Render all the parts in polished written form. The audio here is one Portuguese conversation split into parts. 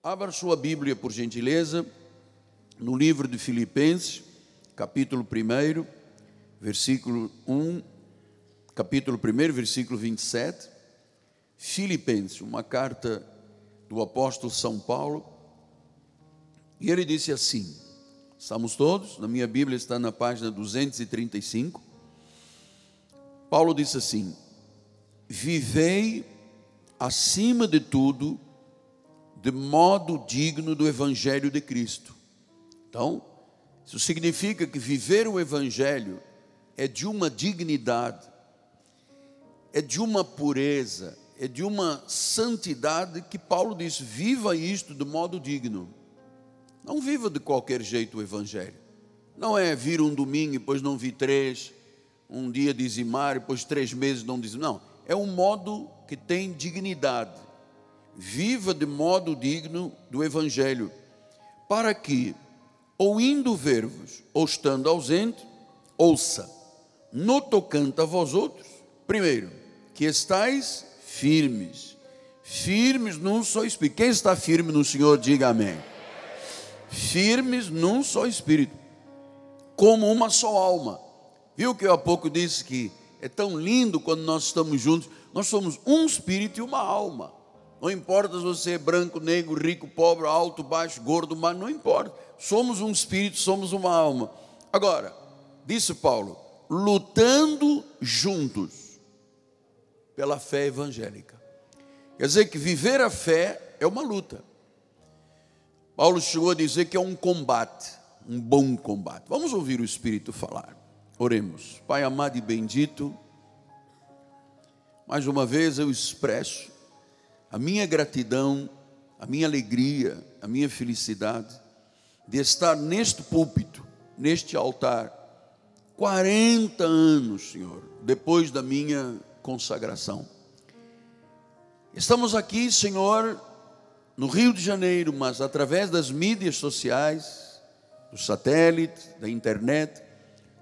Abra sua Bíblia, por gentileza, no livro de Filipenses, capítulo 1, versículo 1, capítulo 1, versículo 27. Filipenses, uma carta do apóstolo São Paulo. E ele disse assim, estamos todos, na minha Bíblia está na página 235. Paulo disse assim: vivei acima de tudo de modo digno do Evangelho de Cristo. Então, isso significa que viver o Evangelho é de uma dignidade, é de uma pureza, é de uma santidade que Paulo diz: viva isto de modo digno. Não viva de qualquer jeito o Evangelho. Não é vir um domingo e depois não vir 3, um dia dizimar e depois 3 meses não dizimar. Não, é um modo que tem dignidade. Viva de modo digno do Evangelho, para que, ou indo ver-vos, ou estando ausente, ouça, no tocante a vós outros, primeiro, que estáis firmes, firmes num só Espírito. Quem está firme no Senhor, diga amém. Firmes num só Espírito, como uma só alma. Viu que eu há pouco disse que é tão lindo quando nós estamos juntos? Nós somos um Espírito e uma alma. Não importa se você é branco, negro, rico, pobre, alto, baixo, gordo, magro, não importa. Somos um Espírito, somos uma alma. Agora, disse Paulo, lutando juntos pela fé evangélica. Quer dizer que viver a fé é uma luta. Paulo chegou a dizer que é um combate, um bom combate. Vamos ouvir o Espírito falar. Oremos. Pai amado e bendito, mais uma vez eu expresso a minha gratidão, a minha alegria, a minha felicidade de estar neste púlpito, neste altar, 40 anos, Senhor, depois da minha consagração. Estamos aqui, Senhor, no Rio de Janeiro, mas através das mídias sociais, do satélite, da internet.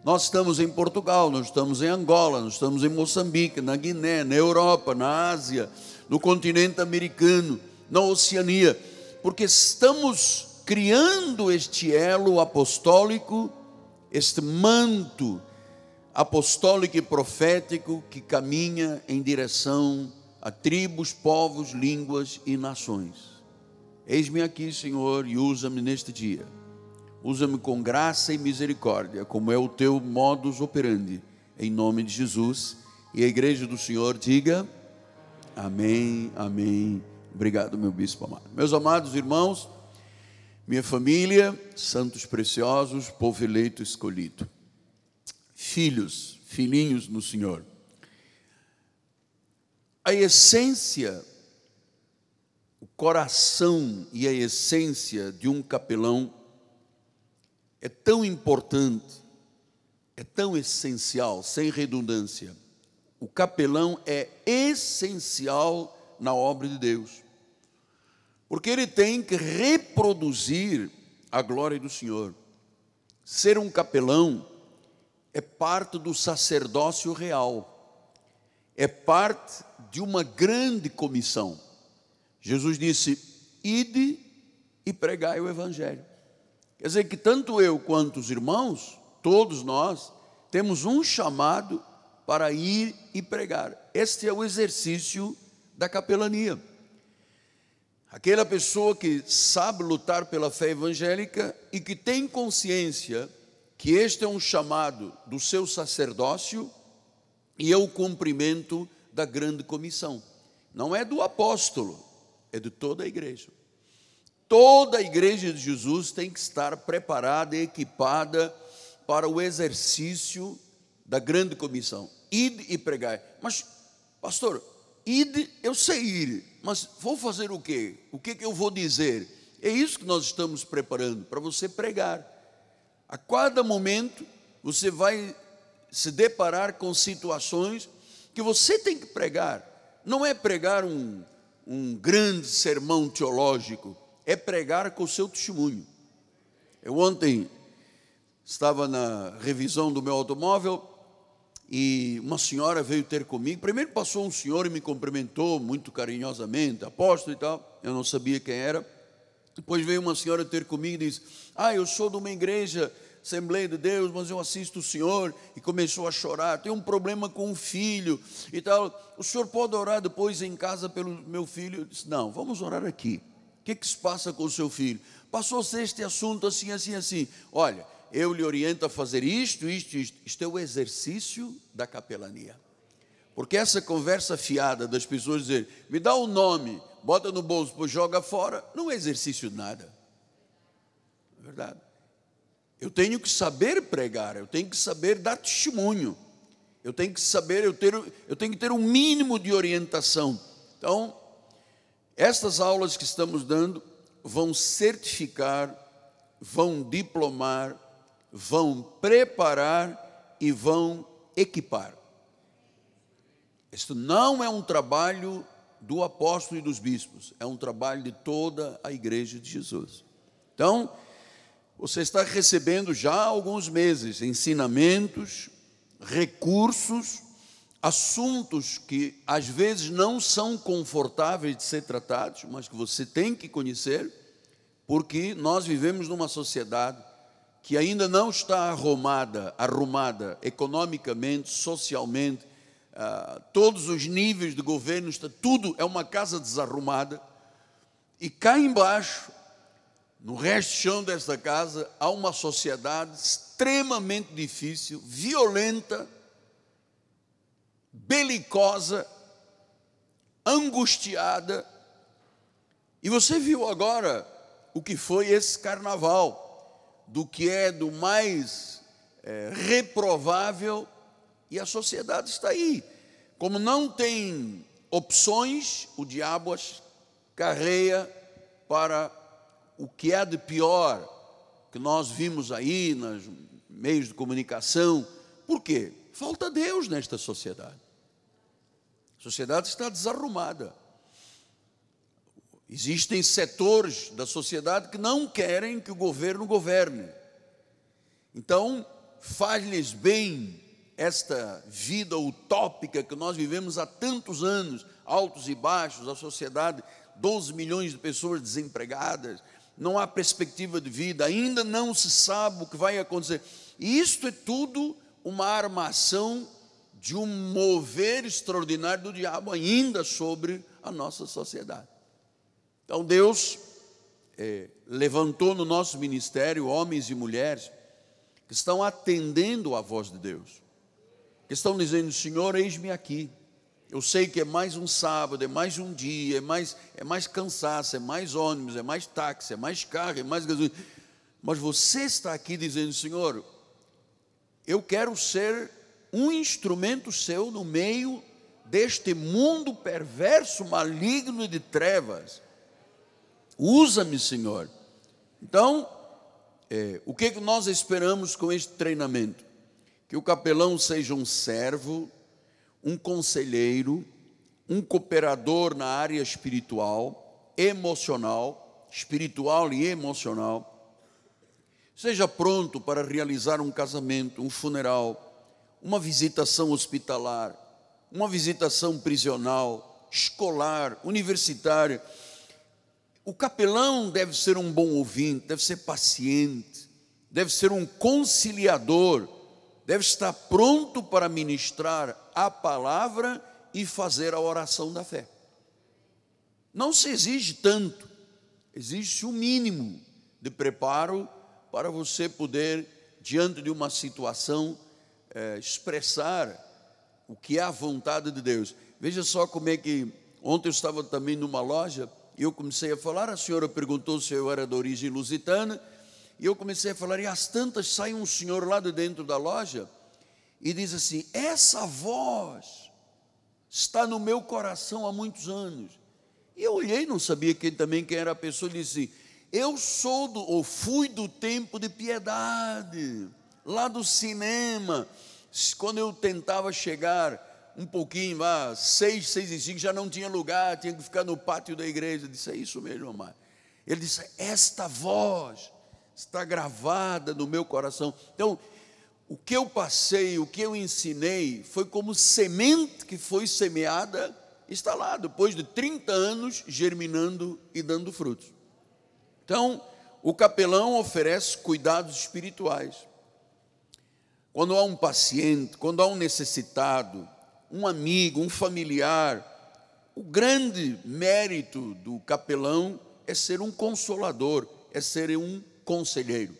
Nós estamos em Portugal, nós estamos em Angola, nós estamos em Moçambique, na Guiné, na Europa, na Ásia, no continente americano, na Oceania, porque estamos criando este elo apostólico, este manto apostólico e profético que caminha em direção a tribos, povos, línguas e nações. Eis-me aqui, Senhor, e usa-me neste dia. Usa-me com graça e misericórdia, como é o teu modus operandi, em nome de Jesus. E a igreja do Senhor diga amém, amém. Obrigado, meu bispo amado. Meus amados irmãos, minha família, santos preciosos, povo eleito escolhido, filhos, filhinhos no Senhor. A essência, o coração e a essência de um capelão é tão importante, é tão essencial, sem redundância. O capelão é essencial na obra de Deus, porque ele tem que reproduzir a glória do Senhor. Ser um capelão é parte do sacerdócio real, é parte de uma grande comissão. Jesus disse: ide e pregai o Evangelho. Quer dizer que tanto eu quanto os irmãos, todos nós, temos um chamado para ir e pregar. Este é o exercício da capelania. Aquela pessoa que sabe lutar pela fé evangélica e que tem consciência que este é um chamado do seu sacerdócio e é o cumprimento da grande comissão. Não é do apóstolo, é de toda a igreja. Toda a igreja de Jesus tem que estar preparada e equipada para o exercício da grande comissão. Ide e pregai. Mas, pastor, ide, eu sei ir, mas vou fazer o quê? O que eu vou dizer? É isso que nós estamos preparando, para você pregar. A cada momento, você vai se deparar com situações que você tem que pregar. Não é pregar um grande sermão teológico, é pregar com o seu testemunho. Eu ontem estava na revisão do meu automóvel e uma senhora veio ter comigo. Primeiro passou um senhor e me cumprimentou muito carinhosamente, apóstolo e tal. Eu não sabia quem era. Depois veio uma senhora ter comigo e disse: eu sou de uma igreja, Assembleia de Deus, mas eu assisto o senhor, e começou a chorar, tem um problema com o filho e tal, o senhor pode orar depois em casa pelo meu filho? Eu disse: não, vamos orar aqui. O que se passa com o seu filho? Passou-se este assunto assim, assim, assim. Olha, eu lhe oriento a fazer isto. Isto é o exercício da capelania. Porque essa conversa fiada das pessoas dizer: me dá o nome, bota no bolso, depois joga fora, não é exercício de nada. É verdade. Eu tenho que saber pregar, eu tenho que saber dar testemunho, eu tenho que saber, eu tenho que ter um mínimo de orientação. Então, estas aulas que estamos dando vão certificar, vão diplomar, vão preparar e vão equipar. Este não é um trabalho do apóstolo e dos bispos, é um trabalho de toda a igreja de Jesus. Então, você está recebendo já há alguns meses ensinamentos, recursos, assuntos que às vezes não são confortáveis de ser tratados, mas que você tem que conhecer, porque nós vivemos numa sociedade que ainda não está arrumada economicamente, socialmente, todos os níveis de governo, tudo é uma casa desarrumada, e cá embaixo, no resto chão desta casa, há uma sociedade extremamente difícil, violenta, belicosa, angustiada. E você viu agora o que foi esse carnaval, do que é do mais reprovável, e a sociedade está aí. Como não tem opções, o diabo as carreia para o que é de pior que nós vimos aí nos meios de comunicação. Por quê? Falta Deus nesta sociedade. A sociedade está desarrumada. Existem setores da sociedade que não querem que o governo governe. Então, faz-lhes bem esta vida utópica que nós vivemos há tantos anos, altos e baixos, a sociedade, 12 milhões de pessoas desempregadas, não há perspectiva de vida, ainda não se sabe o que vai acontecer. E isto é tudo uma armação de um mover extraordinário do diabo ainda sobre a nossa sociedade. Então Deus levantou no nosso ministério homens e mulheres que estão atendendo à voz de Deus, que estão dizendo: Senhor, eis-me aqui. Eu sei que é mais um sábado, é mais um dia, é mais cansaço, é mais ônibus, é mais táxi, é mais carro, é mais gasolina. Mas você está aqui dizendo: Senhor, eu quero ser um instrumento seu no meio deste mundo perverso, maligno e de trevas. Usa-me, Senhor. Então, o que nós esperamos com este treinamento? Que o capelão seja um servo, um conselheiro, um cooperador na área espiritual, emocional, espiritual e emocional. Seja pronto para realizar um casamento, um funeral, uma visitação hospitalar, uma visitação prisional, escolar, universitária. O capelão deve ser um bom ouvinte, deve ser paciente, deve ser um conciliador, deve estar pronto para ministrar a palavra e fazer a oração da fé. Não se exige tanto, exige o mínimo de preparo para você poder, diante de uma situação, expressar o que é a vontade de Deus. Veja só como é que, ontem eu estava também numa loja, e eu comecei a falar, a senhora perguntou se eu era de origem lusitana, e eu comecei a falar, e às tantas sai um senhor lá de dentro da loja, e diz assim: essa voz está no meu coração há muitos anos. E eu olhei, não sabia quem era a pessoa, e disse: eu fui do tempo de Piedade, lá do cinema, quando eu tentava chegar um pouquinho lá, 6:05, já não tinha lugar, tinha que ficar no pátio da igreja. Eu disse: é isso mesmo, amado. Ele disse: esta voz está gravada no meu coração. Então, o que eu passei, o que eu ensinei, foi como semente que foi semeada, está lá, depois de 30 anos, germinando e dando frutos. Então, o capelão oferece cuidados espirituais. Quando há um paciente, quando há um necessitado, um amigo, um familiar, o grande mérito do capelão é ser um consolador, é ser um conselheiro.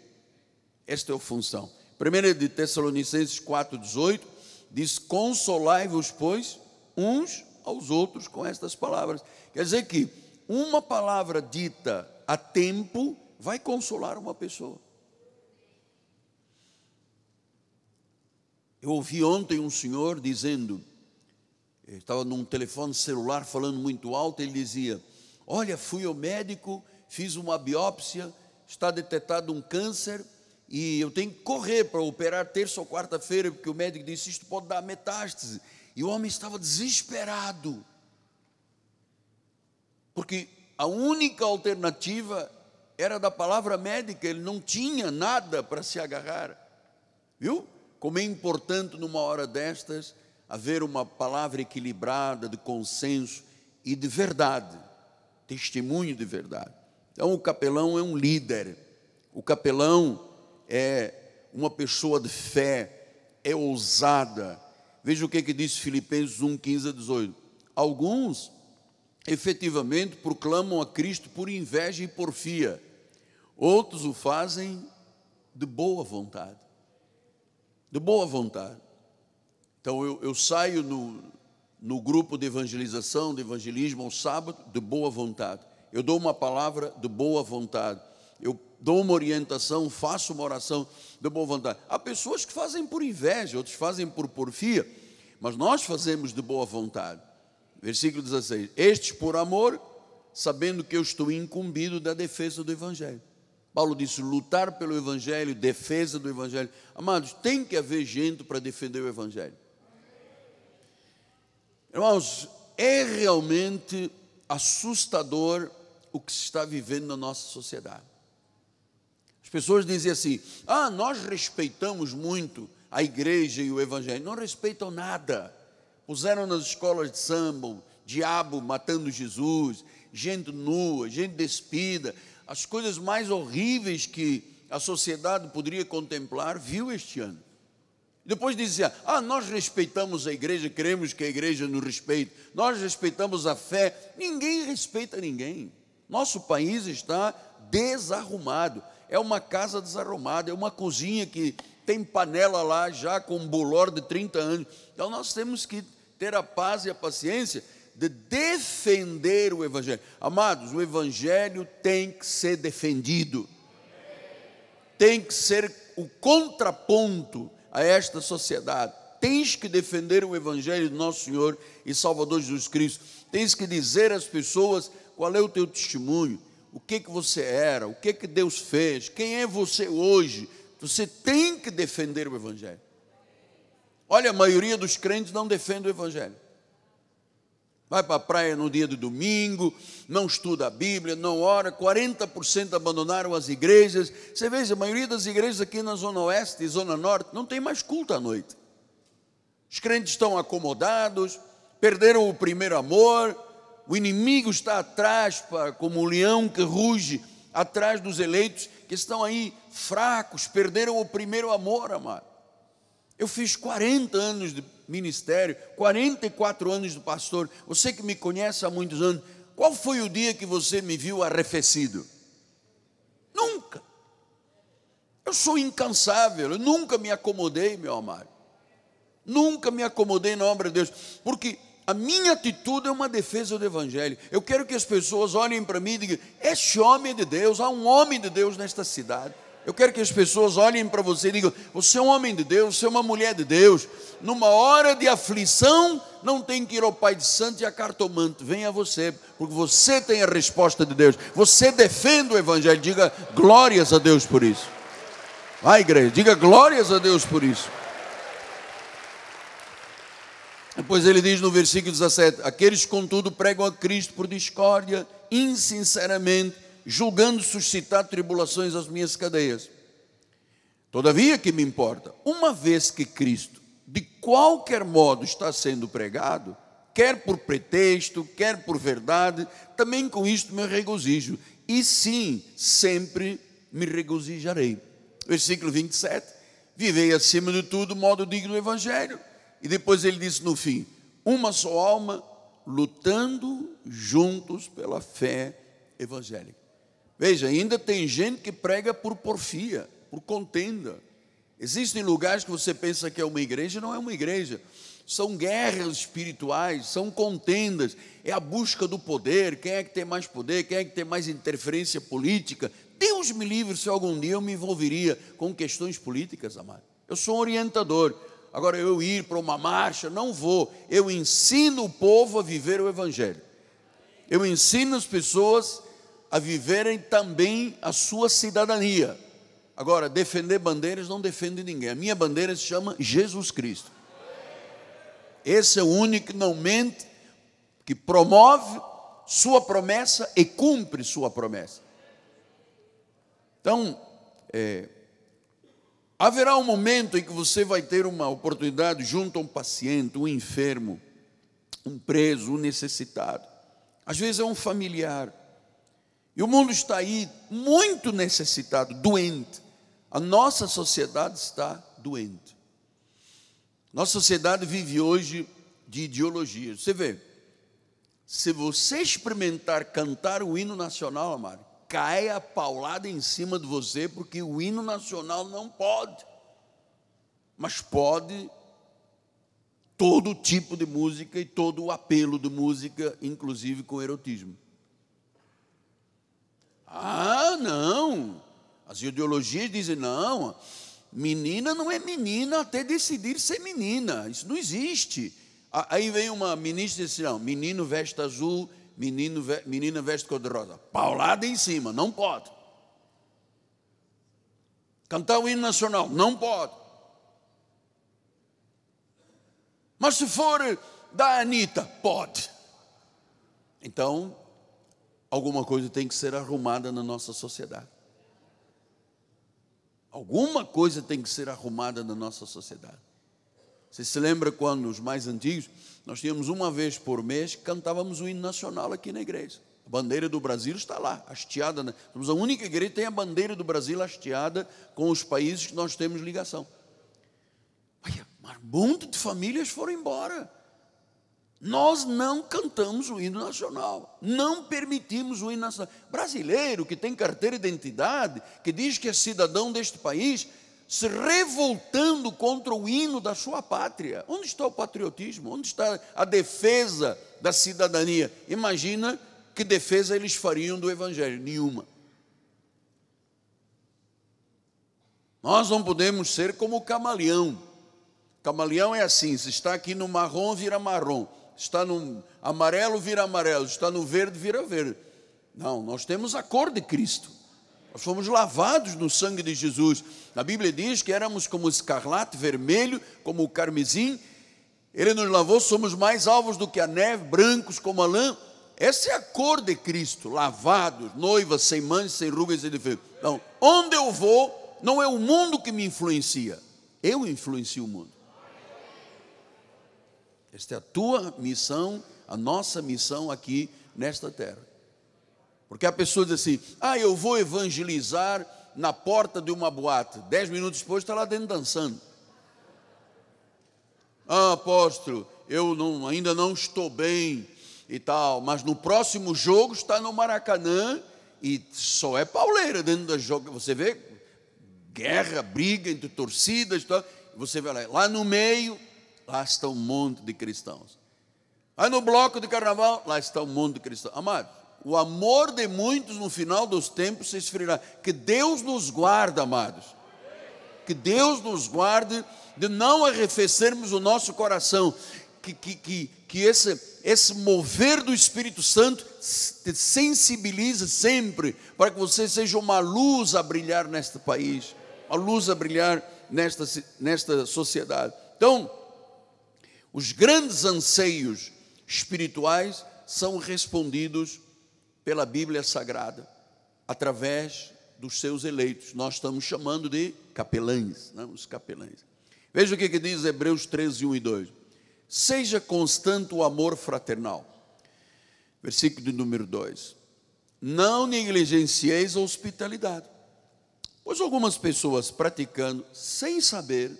Esta é a função. 1 de Tessalonicenses 4,18 diz: consolai-vos, pois, uns aos outros com estas palavras. Quer dizer que uma palavra dita a tempo vai consolar uma pessoa. Eu ouvi ontem um senhor dizendo, estava num telefone celular falando muito alto, ele dizia: olha, fui ao médico, fiz uma biópsia, está detectado um câncer e eu tenho que correr para operar terça ou quarta-feira, porque o médico disse: isto pode dar metástase. E o homem estava desesperado, porque a única alternativa era da palavra médica, ele não tinha nada para se agarrar. Viu? Como é importante numa hora destas haver uma palavra equilibrada, de consenso e de verdade, testemunho de verdade. Então o capelão é um líder, o capelão é uma pessoa de fé, é ousada. Veja o que diz Filipenses 1, 15 a 18. Alguns efetivamente proclamam a Cristo por inveja e porfia, outros o fazem de boa vontade. De boa vontade. Então eu saio no grupo de evangelização, de evangelismo ao sábado, de boa vontade. Eu dou uma palavra de boa vontade. Eu dou uma orientação, faço uma oração de boa vontade. Há pessoas que fazem por inveja, outros fazem por porfia, mas nós fazemos de boa vontade. Versículo 16: estes por amor, sabendo que eu estou incumbido da defesa do Evangelho. Paulo disse: lutar pelo Evangelho, defesa do Evangelho. Amados, tem que haver gente para defender o Evangelho. Irmãos, é realmente assustador o que se está vivendo na nossa sociedade. As pessoas dizem assim: nós respeitamos muito a igreja e o Evangelho. Não respeitam nada. Puseram nas escolas de samba o diabo matando Jesus, gente nua, gente despida, as coisas mais horríveis que a sociedade poderia contemplar, viu este ano. Depois dizia: nós respeitamos a igreja, queremos que a igreja nos respeite, nós respeitamos a fé. Ninguém respeita ninguém. Nosso país está desarrumado, é uma casa desarrumada, é uma cozinha que tem panela lá já com um bolor de 30 anos. Então nós temos que ter a paz e a paciência de defender o Evangelho. Amados, o Evangelho tem que ser defendido, tem que ser o contraponto a esta sociedade. Tens que defender o Evangelho do nosso Senhor e Salvador Jesus Cristo. Tens que dizer às pessoas qual é o teu testemunho, o que você era, o que Deus fez, quem é você hoje. Você tem que defender o Evangelho. Olha, a maioria dos crentes não defende o Evangelho. Vai para a praia no dia de domingo, não estuda a Bíblia, não ora. 40% abandonaram as igrejas. Você veja, a maioria das igrejas aqui na Zona Oeste e Zona Norte não tem mais culto à noite. Os crentes estão acomodados, perderam o primeiro amor, o inimigo está atrás, como um leão que ruge, atrás dos eleitos que estão aí fracos, perderam o primeiro amor, amado. Eu fiz 40 anos de ministério, 44 anos de pastor. Você que me conhece há muitos anos, qual foi o dia que você me viu arrefecido? Nunca. Eu sou incansável, eu nunca me acomodei, meu amado. Nunca me acomodei na obra de Deus, porque a minha atitude é uma defesa do Evangelho. Eu quero que as pessoas olhem para mim e digam: este homem é de Deus, há um homem de Deus nesta cidade. Eu quero que as pessoas olhem para você e digam: você é um homem de Deus, você é uma mulher de Deus. Numa hora de aflição, não tem que ir ao Pai de Santo e a cartomante. Venha a você, porque você tem a resposta de Deus. Você defende o Evangelho. Diga glórias a Deus por isso. Vai, igreja, diga glórias a Deus por isso. Depois ele diz no versículo 17: aqueles contudo pregam a Cristo por discórdia, insinceramente, julgando suscitar tribulações às minhas cadeias. Todavia que me importa, uma vez que Cristo de qualquer modo está sendo pregado, quer por pretexto, quer por verdade, também com isto me regozijo, e sim, sempre me regozijarei. Versículo 27, vivei acima de tudo o modo digno do Evangelho. E depois ele disse no fim, uma só alma, lutando juntos pela fé evangélica. Veja, ainda tem gente que prega por porfia, por contenda. Existem lugares que você pensa que é uma igreja, não é uma igreja. São guerras espirituais, são contendas, é a busca do poder, quem é que tem mais poder, quem é que tem mais interferência política. Deus me livre se algum dia eu me envolveria com questões políticas, amado. Eu sou um orientador, agora eu ir para uma marcha, não vou. Eu ensino o povo a viver o Evangelho. Eu ensino as pessoas a viverem também a sua cidadania. Agora, defender bandeiras não defende ninguém. A minha bandeira se chama Jesus Cristo. Esse é o único que não mente, que promove sua promessa e cumpre sua promessa. Então, haverá um momento em que você vai ter uma oportunidade junto a um paciente, um enfermo, um preso, um necessitado. Às vezes é um familiar. E o mundo está aí muito necessitado, doente. A nossa sociedade está doente. Nossa sociedade vive hoje de ideologias. Você vê, se você experimentar cantar o hino nacional, amado, cai a paulada em cima de você, porque o hino nacional não pode. Mas pode todo tipo de música e todo o apelo de música, inclusive com erotismo. Ah, não. As ideologias dizem, não, menina não é menina até decidir ser menina. Isso não existe. Aí vem uma ministra e diz assim, não, menino veste azul, menina veste cor-de-rosa. Paulada em cima, não pode. Cantar o hino nacional, não pode. Mas se for da Anitta, pode. Então, alguma coisa tem que ser arrumada na nossa sociedade. Alguma coisa tem que ser arrumada na nossa sociedade. Você se lembra quando, os mais antigos, nós tínhamos uma vez por mês que cantávamos o hino nacional aqui na igreja. A bandeira do Brasil está lá, hasteada. Né? Somos a única igreja que tem a bandeira do Brasil hasteada com os países que nós temos ligação. Olha, mas um monte de famílias foram embora. Nós não cantamos o hino nacional, não permitimos o hino nacional. Brasileiro que tem carteira de identidade, que diz que é cidadão deste país, se revoltando contra o hino da sua pátria. Onde está o patriotismo? Onde está a defesa da cidadania? Imagina que defesa eles fariam do Evangelho. Nenhuma. Nós não podemos ser como o camaleão. Camaleão é assim, se está aqui no marrom, vira marrom. Está no amarelo, vira amarelo. Está no verde, vira verde. Não, nós temos a cor de Cristo. Nós fomos lavados no sangue de Jesus. A Bíblia diz que éramos como escarlate, vermelho, como o carmesim. Ele nos lavou, somos mais alvos do que a neve, brancos como a lã. Essa é a cor de Cristo, lavados, noivas, sem manchas, sem rugas e defeitos. Então, onde eu vou, não é o mundo que me influencia. Eu influencio o mundo. Esta é a tua missão, a nossa missão aqui nesta terra. Porque a pessoa diz assim, eu vou evangelizar na porta de uma boate. 10 minutos depois está lá dentro dançando. Apóstolo, eu ainda não estou bem e tal, mas no próximo jogo está no Maracanã e só é pauleira dentro da jogo. Você vê guerra, briga entre torcidas e tal. Você vê lá no meio, lá está um monte de cristãos. Aí no bloco de carnaval, lá está um monte de cristãos. Amado, o amor de muitos no final dos tempos se esfriará. Que Deus nos guarde, amados. Que Deus nos guarde de não arrefecermos o nosso coração. Que esse mover do Espírito Santo te sensibilize sempre para que você seja uma luz a brilhar neste país, uma luz a brilhar nesta sociedade. Então, os grandes anseios espirituais são respondidos pela Bíblia Sagrada, através dos seus eleitos. Nós estamos chamando de capelães, não? Os capelães. Veja o que diz Hebreus 13, 1 e 2. Seja constante o amor fraternal. Versículo de número 2. não negligencieis a hospitalidade, pois algumas pessoas praticando, sem saber,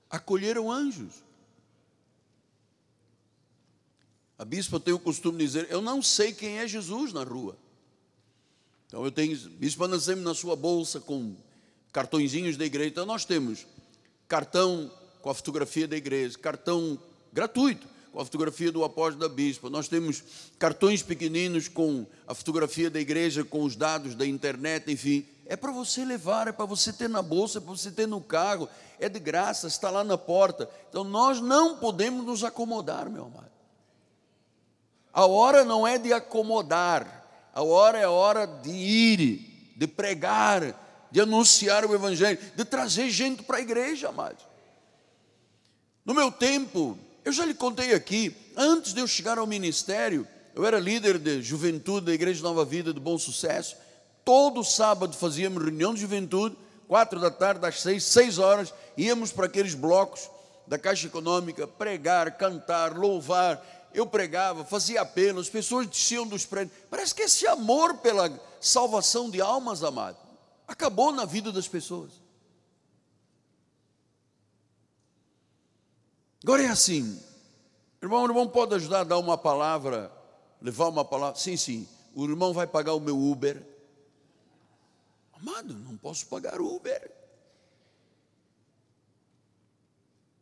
acolheram anjos. A bispa tem o costume de dizer, eu não sei quem é Jesus na rua. Então bispa, nós temos na sua bolsa com cartõezinhos da igreja. Então nós temos cartão com a fotografia da igreja, cartão gratuito com a fotografia do apóstolo da bispa. Nós temos cartões pequeninos com a fotografia da igreja, com os dados da internet, enfim. É para você levar, é para você ter na bolsa, é para você ter no carro, é de graça, está lá na porta. Então nós não podemos nos acomodar, meu amado. A hora não é de acomodar, a hora é a hora de ir, de pregar, de anunciar o evangelho, de trazer gente para a igreja, amados. No meu tempo, eu já lhe contei aqui, antes de eu chegar ao ministério, eu era líder de juventude da Igreja Nova Vida do Bom Sucesso. Todo sábado fazíamos reunião de juventude, 4 da tarde às 6 horas, íamos para aqueles blocos da Caixa Econômica, pregar, cantar, louvar. Eu pregava, fazia apelo, as pessoas desciam dos prédios. Parece que esse amor pela salvação de almas, amado, acabou na vida das pessoas. Agora é assim, o irmão pode ajudar a dar uma palavra, levar uma palavra? Sim, o irmão vai pagar o meu Uber. Amado, não posso pagar o Uber.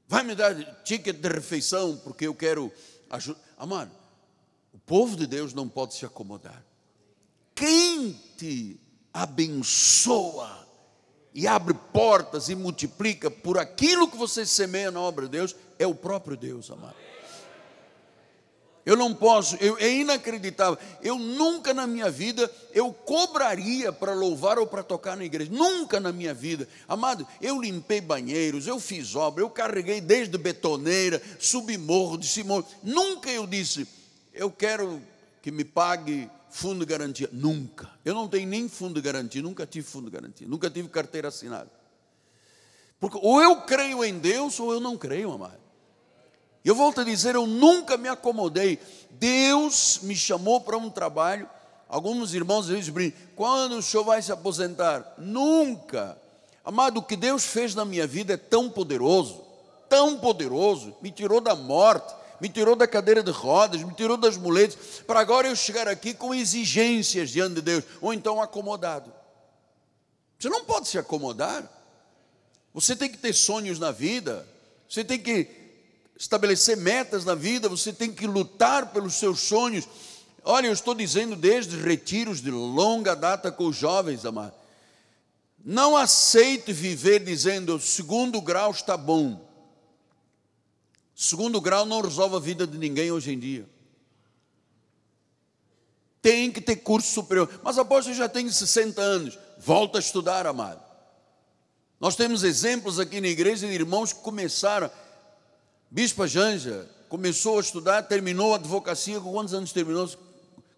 Vai me dar ticket de refeição, porque eu quero ajuda. Amado, o povo de Deus não pode se acomodar. Quem te abençoa e abre portas e multiplica por aquilo que você semeia na obra de Deus, é o próprio Deus, amado. Eu não posso, é inacreditável. Eu nunca na minha vida, eu cobraria para louvar ou para tocar na igreja. Nunca na minha vida. Amado, eu limpei banheiros, eu fiz obra, eu carreguei desde betoneira, subi morro, desci morro. Nunca eu disse, eu quero que me pague fundo de garantia. Nunca. Eu não tenho nem fundo de garantia, nunca tive fundo de garantia, nunca tive carteira assinada. Porque ou eu creio em Deus ou eu não creio, amado. Eu volto a dizer, eu nunca me acomodei. Deus me chamou para um trabalho. Alguns irmãos às vezes brincam, quando o senhor vai se aposentar? Nunca. Amado, o que Deus fez na minha vida é tão poderoso, me tirou da morte, me tirou da cadeira de rodas, me tirou das muletas, para agora eu chegar aqui com exigências diante de Deus, ou então acomodado. Você não pode se acomodar. Você tem que ter sonhos na vida, você tem que estabelecer metas na vida, você tem que lutar pelos seus sonhos. Olha, eu estou dizendo desde retiros de longa data com os jovens, amado. Não aceite viver dizendo, segundo grau está bom. Segundo grau não resolve a vida de ninguém hoje em dia. Tem que ter curso superior. Mas apóstolo, eu já tenho 60 anos. Volta a estudar, amado. Nós temos exemplos aqui na igreja de irmãos que começaram. Bispa Janja começou a estudar, terminou a advocacia, com quantos anos terminou?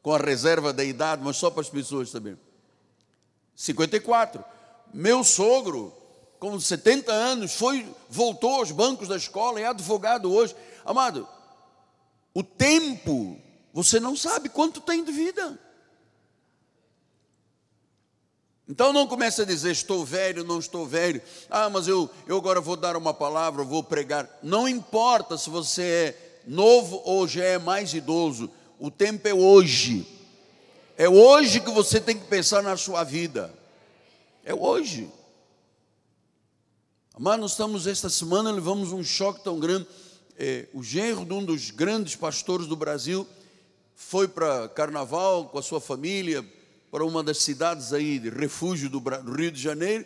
Com a reserva da idade, mas só para as pessoas saberem. 54. Meu sogro, com 70 anos, voltou aos bancos da escola, é advogado hoje. Amado, o tempo, você não sabe quanto tem de vida. Então não comece a dizer, estou velho, não estou velho. Mas eu agora vou dar uma palavra, vou pregar. Não importa se você é novo ou já é mais idoso. O tempo é hoje. É hoje que você tem que pensar na sua vida. É hoje. Mas nós estamos esta semana, levamos um choque tão grande. O genro de um dos grandes pastores do Brasil foi para Carnaval com a sua família, para uma das cidades aí de refúgio do Rio de Janeiro,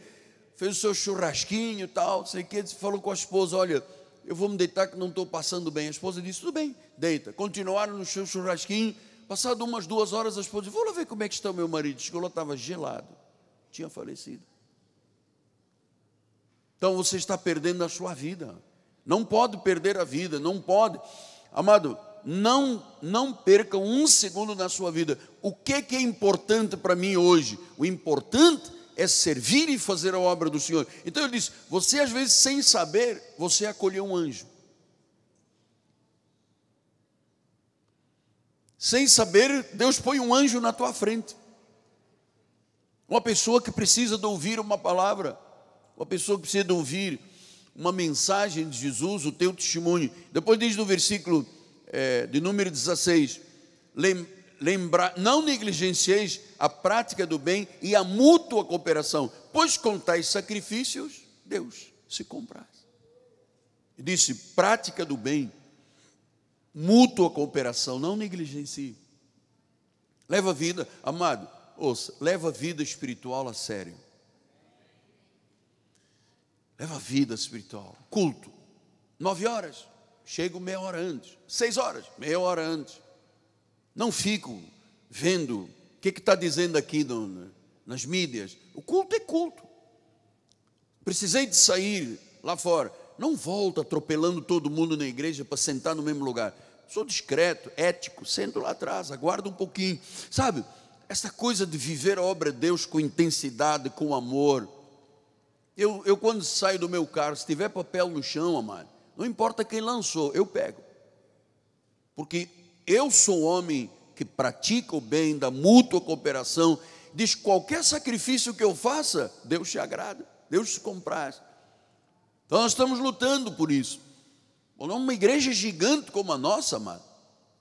fez o seu churrasquinho e tal, sei que, falou com a esposa, olha, eu vou me deitar que não estou passando bem. A esposa disse, tudo bem, deita. Continuaram no seu churrasquinho, passado umas 2 horas, a esposa disse, vou lá ver como é que está o meu marido. Chegou lá, estava gelado, tinha falecido. Então você está perdendo a sua vida, não pode perder a vida, não pode, amado, não perca um segundo na sua vida. O que é importante para mim hoje? O importante é servir e fazer a obra do Senhor. Então eu disse, você às vezes sem saber, você acolheu um anjo. Sem saber, Deus põe um anjo na tua frente. Uma pessoa que precisa de ouvir uma palavra, uma pessoa que precisa de ouvir uma mensagem de Jesus, o teu testemunho. Depois diz no versículo de número 16, não negligencieis a prática do bem e a mútua cooperação, pois com tais sacrifícios Deus se compraz. E disse, prática do bem, mútua cooperação, não negligencie. Leva a vida, amado, ouça, leva a vida espiritual a sério. Leva a vida espiritual. Culto, 9 horas, chego meia hora antes. 6 horas, meia hora antes. Não fico vendo o que está dizendo aqui nas mídias. O culto é culto. Precisei de sair lá fora. Não volto atropelando todo mundo na igreja para sentar no mesmo lugar. Sou discreto, ético, sento lá atrás, aguardo um pouquinho. Sabe, essa coisa de viver a obra de Deus com intensidade, com amor. Eu quando saio do meu carro, se tiver papel no chão, amado, não importa quem lançou, eu pego. Porque eu sou homem que pratica o bem, da mútua cooperação. Diz, qualquer sacrifício que eu faça, Deus se agrada, Deus se compraz. Então nós estamos lutando por isso. Uma igreja gigante como a nossa, amado,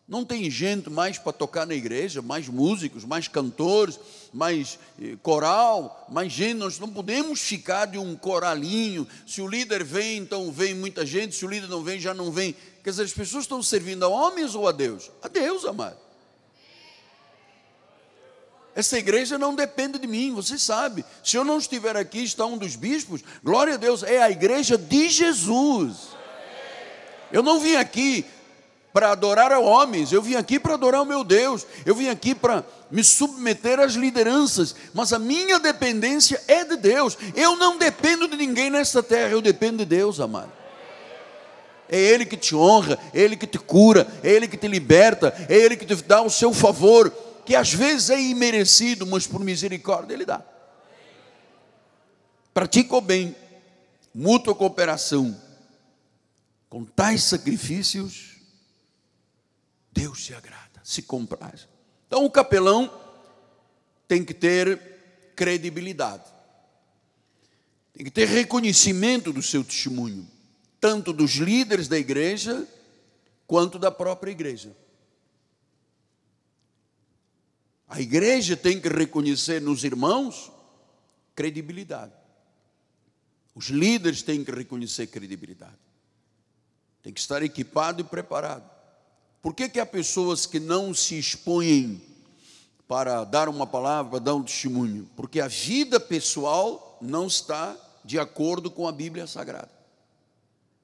não tem gente mais para tocar na igreja, mais músicos, mais cantores, mais coral, mais gente. Nós não podemos ficar de um coralinho. Se o líder vem, então vem muita gente. Se o líder não vem, já não vem. Quer dizer, as pessoas estão servindo a homens ou a Deus? A Deus, amado. Essa igreja não depende de mim, você sabe. Se eu não estiver aqui, está um dos bispos, glória a Deus, é a igreja de Jesus. Eu não vim aqui para adorar a homens, eu vim aqui para adorar o meu Deus, eu vim aqui para me submeter às lideranças, mas a minha dependência é de Deus. Eu não dependo de ninguém nesta terra, eu dependo de Deus, amado. É Ele que te honra, é Ele que te cura, é Ele que te liberta, é Ele que te dá o seu favor, que às vezes é imerecido, mas por misericórdia Ele dá. Pratica o bem, mútua cooperação, com tais sacrifícios, Deus se agrada, se compraz. Então o capelão tem que ter credibilidade, tem que ter reconhecimento do seu testemunho, tanto dos líderes da igreja, quanto da própria igreja. A igreja tem que reconhecer nos irmãos credibilidade. Os líderes têm que reconhecer credibilidade. Tem que estar equipado e preparado. Por que há pessoas que não se expõem para dar uma palavra, para dar um testemunho? Porque a vida pessoal não está de acordo com a Bíblia Sagrada.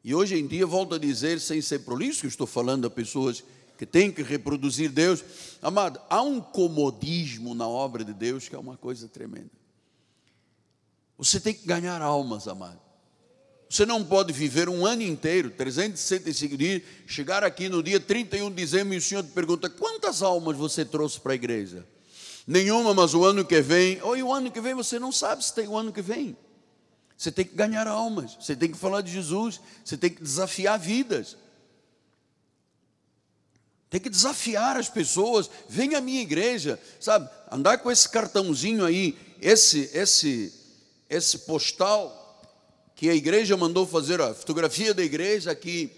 E hoje em dia, volto a dizer, sem ser prolixo, que estou falando a pessoas que têm que reproduzir Deus. Amado, há um comodismo na obra de Deus que é uma coisa tremenda. Você tem que ganhar almas, amado. Você não pode viver um ano inteiro, 365 dias, chegar aqui no dia 31 de dezembro e o Senhor te pergunta, quantas almas você trouxe para a igreja? Nenhuma, mas o ano que vem, e o ano que vem você não sabe se tem o ano que vem. Você tem que ganhar almas, você tem que falar de Jesus, você tem que desafiar vidas. Tem que desafiar as pessoas, vem à minha igreja, sabe? Andar com esse cartãozinho aí, esse postal que a igreja mandou fazer, a fotografia da igreja aqui,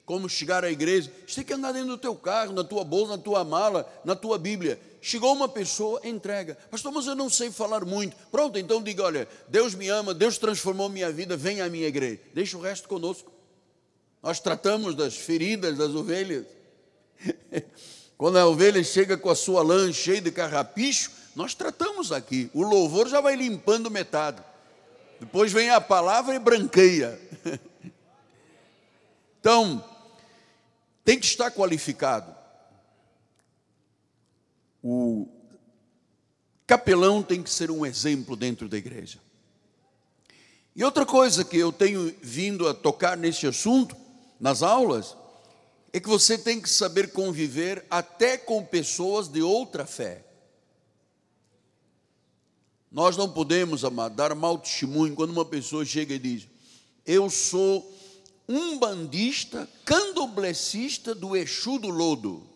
como chegar à igreja. Você tem que andar dentro do teu carro, na tua bolsa, na tua mala, na tua Bíblia. Chegou uma pessoa, entrega. Pastor, mas eu não sei falar muito. Pronto, então diga, olha, Deus me ama, Deus transformou minha vida, vem à minha igreja. Deixa o resto conosco. Nós tratamos das feridas das ovelhas. Quando a ovelha chega com a sua lã cheia de carrapicho, nós tratamos aqui. O louvor já vai limpando metade. Depois vem a palavra e branqueia. Então, tem que estar qualificado. O capelão tem que ser um exemplo dentro da igreja. E outra coisa que eu tenho vindo a tocar nesse assunto, nas aulas, é que você tem que saber conviver até com pessoas de outra fé. Nós não podemos, amado, dar mau testemunho quando uma pessoa chega e diz, eu sou um bandista, candomblessista do Exu do Lodo.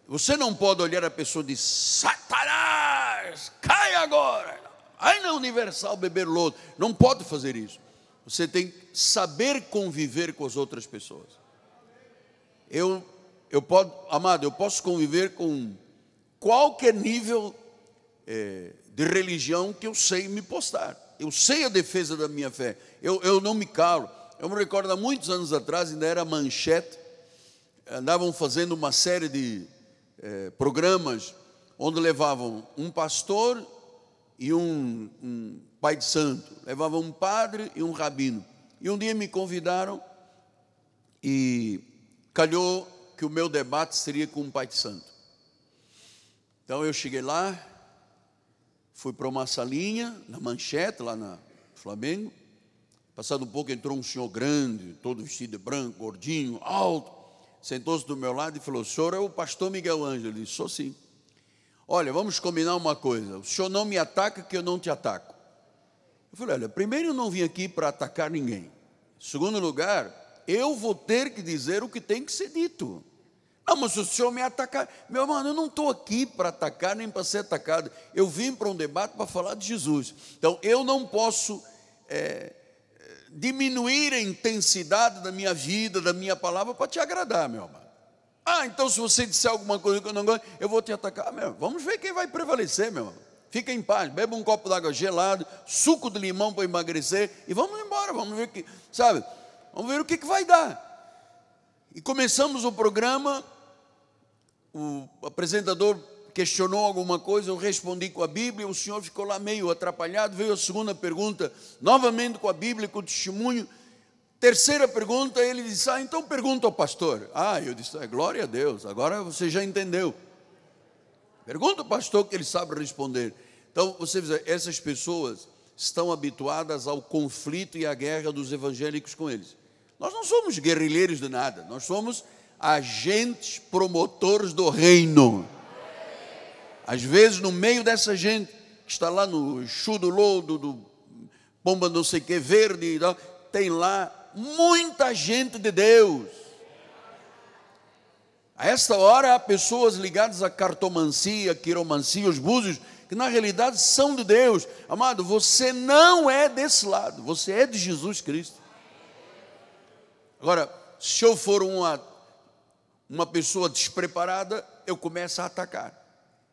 Você não pode olhar a pessoa e dizer: Satanás, cai agora. Aí na Universal beber lodo. Não pode fazer isso. Você tem que saber conviver com as outras pessoas. Amado, eu posso conviver com qualquer nível de religião que eu sei me postar. Eu sei a defesa da minha fé. Eu não me calo. Eu me recordo, há muitos anos atrás, ainda era Manchete, andavam fazendo uma série de programas onde levavam um pastor e um pai de santo, levavam um padre e um rabino. E um dia me convidaram e calhou que o meu debate seria com um pai de santo. Então eu cheguei lá, fui para uma salinha, na Manchete, lá na Flamengo. Passado um pouco entrou um senhor grande, todo vestido de branco, gordinho, alto, sentou-se do meu lado e falou: o senhor é o pastor Miguel Ângelo? Eu disse: sou sim. Olha, vamos combinar uma coisa, o senhor não me ataca que eu não te ataco. Eu falei: olha, primeiro eu não vim aqui para atacar ninguém. Segundo lugar, eu vou ter que dizer o que tem que ser dito. Não, mas se o senhor me atacar, meu irmão, eu não estou aqui para atacar nem para ser atacado. Eu vim para um debate para falar de Jesus. Então eu não posso diminuir a intensidade da minha vida, da minha palavra, para te agradar, meu amado. Então se você disser alguma coisa que eu não gosto, eu vou te atacar. Vamos ver quem vai prevalecer, meu irmão. Fica em paz, beba um copo d'água gelado, suco de limão para emagrecer e vamos embora, vamos ver vamos ver o que vai dar. E começamos o programa, o apresentador questionou alguma coisa, eu respondi com a Bíblia, o senhor ficou lá meio atrapalhado, veio a segunda pergunta, novamente com a Bíblia, com o testemunho. Terceira pergunta, ele disse: então pergunta ao pastor. Eu disse: glória a Deus, agora você já entendeu. Pergunta ao pastor que ele sabe responder. Então, você vê, essas pessoas estão habituadas ao conflito e à guerra dos evangélicos com eles. Nós não somos guerrilheiros de nada, nós somos agentes promotores do reino. Às vezes, no meio dessa gente que está lá no chu do lodo, do pomba não sei o que, verde, tem lá muita gente de Deus. A esta hora há pessoas ligadas à cartomancia, quiromancia, os búzios, que na realidade são de Deus. Amado, você não é desse lado, você é de Jesus Cristo. Agora, se eu for uma pessoa despreparada, eu começo a atacar.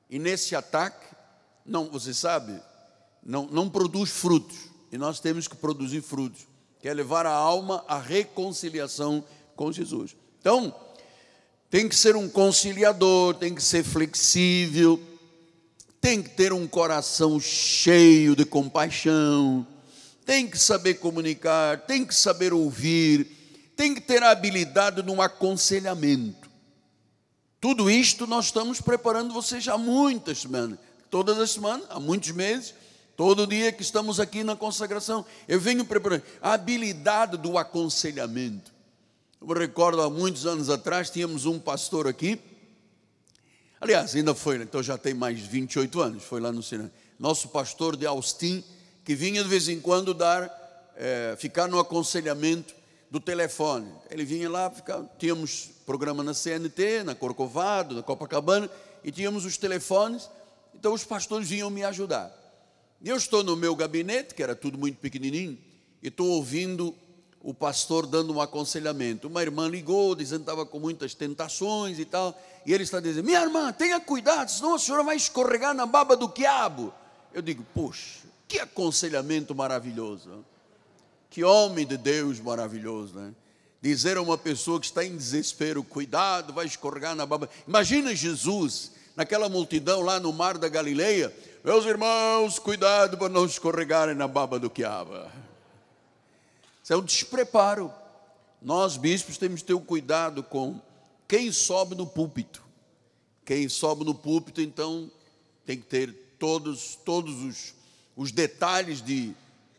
E nesse ataque, você sabe, não produz frutos. E nós temos que produzir frutos, que é levar a alma à reconciliação com Jesus. Então, tem que ser um conciliador, tem que ser flexível, tem que ter um coração cheio de compaixão, tem que saber comunicar, tem que saber ouvir, tem que ter a habilidade no aconselhamento. Tudo isto nós estamos preparando vocês há muitas semanas, todas as semanas, há muitos meses, todo dia que estamos aqui na consagração, eu venho preparando a habilidade do aconselhamento. Eu me recordo, há muitos anos atrás, tínhamos um pastor aqui, aliás, ainda foi, então já tem mais de 28 anos, foi lá no Sinai, nosso pastor de Austin, que vinha de vez em quando ficar no aconselhamento do telefone. Ele vinha lá, tínhamos programa na CNT, na Corcovado, na Copacabana, e tínhamos os telefones, então os pastores vinham me ajudar. E eu estou no meu gabinete, que era tudo muito pequenininho, e estou ouvindo o pastor dando um aconselhamento. Uma irmã ligou, dizendo que estava com muitas tentações e tal, e ele está dizendo: minha irmã, tenha cuidado, senão a senhora vai escorregar na baba do quiabo. Eu digo: poxa, que aconselhamento maravilhoso, que homem de Deus maravilhoso, né? Dizer a uma pessoa que está em desespero: cuidado, vai escorregar na baba. Imagina Jesus, naquela multidão lá no mar da Galileia: meus irmãos, cuidado para não escorregarem na baba do quiabo. Isso é um despreparo. Nós, bispos, temos que ter o cuidado com quem sobe no púlpito. Quem sobe no púlpito, então, tem que ter todos os detalhes de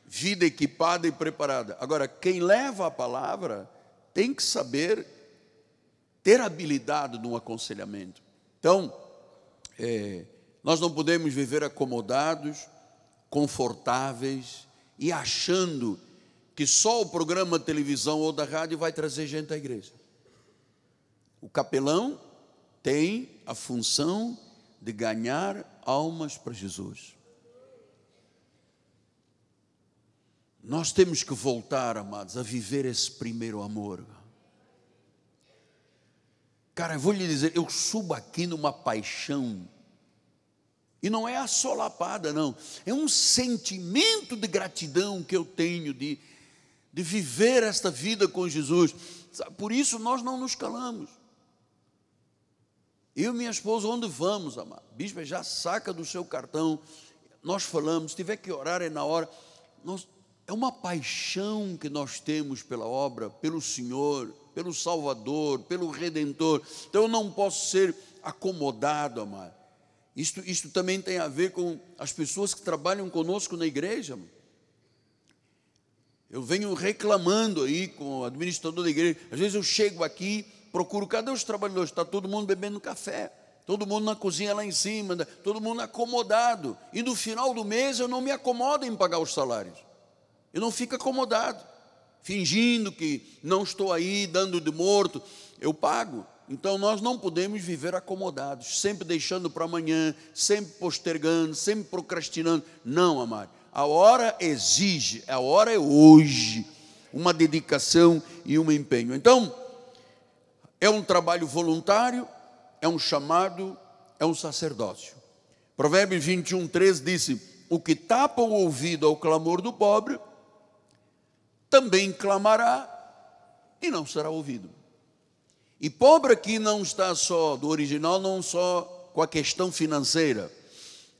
vida equipada e preparada. Agora, quem leva a palavra tem que saber ter habilidade no aconselhamento. Então, nós não podemos viver acomodados, confortáveis e achando que só o programa de televisão ou da rádio vai trazer gente à igreja. O capelão tem a função de ganhar almas para Jesus. Nós temos que voltar, amados, a viver esse primeiro amor. Cara, eu vou lhe dizer, eu subo aqui numa paixão, e não é assolapada, não, é um sentimento de gratidão que eu tenho de viver esta vida com Jesus. Por isso nós não nos calamos. Eu e minha esposa, onde vamos, amado? Bispo, já saca do seu cartão, nós falamos, se tiver que orar é na hora. É uma paixão que nós temos pela obra, pelo Senhor, pelo Salvador, pelo Redentor. Então eu não posso ser acomodado, amado. Isto também tem a ver com as pessoas que trabalham conosco na igreja. Eu venho reclamando aí com o administrador da igreja. Às vezes eu chego aqui, procuro, cadê os trabalhadores? Está todo mundo bebendo café, todo mundo na cozinha lá em cima, todo mundo acomodado. E no final do mês eu não me acomodo em pagar os salários. Eu não fico acomodado, fingindo que não estou aí, dando de morto. Eu pago. Então nós não podemos viver acomodados, sempre deixando para amanhã, sempre postergando, sempre procrastinando. Não, amado. A hora exige, a hora é hoje, uma dedicação e um empenho. Então, é um trabalho voluntário, é um chamado, é um sacerdócio. Provérbios 21:13 disse: o que tapa o ouvido ao clamor do pobre, também clamará e não será ouvido. E pobre aqui não está só, do original, não só com a questão financeira.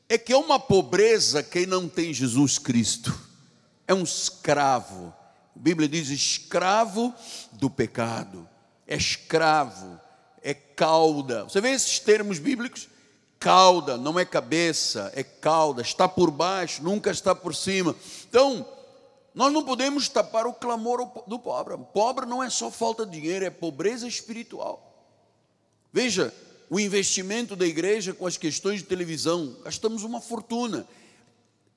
É que é uma pobreza quem não tem Jesus Cristo. É um escravo. A Bíblia diz escravo do pecado. É escravo, é cauda. Você vê esses termos bíblicos? Cauda, não é cabeça, é cauda. Está por baixo, nunca está por cima. Então, nós não podemos tapar o clamor do pobre. Pobre não é só falta de dinheiro, é pobreza espiritual. Veja, o investimento da igreja com as questões de televisão, gastamos uma fortuna.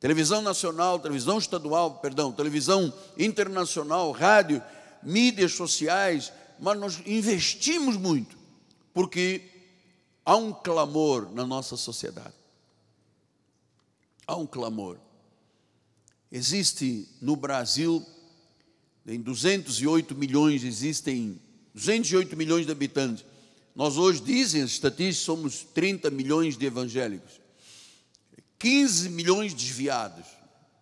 Televisão nacional, televisão estadual, televisão internacional, rádio, mídias sociais, mas nós investimos muito, porque há um clamor na nossa sociedade. Há um clamor. Existe no Brasil, em 208 milhões, existem 208 milhões de habitantes. Nós hoje, dizem as estatísticas, somos 30 milhões de evangélicos. 15 milhões desviados.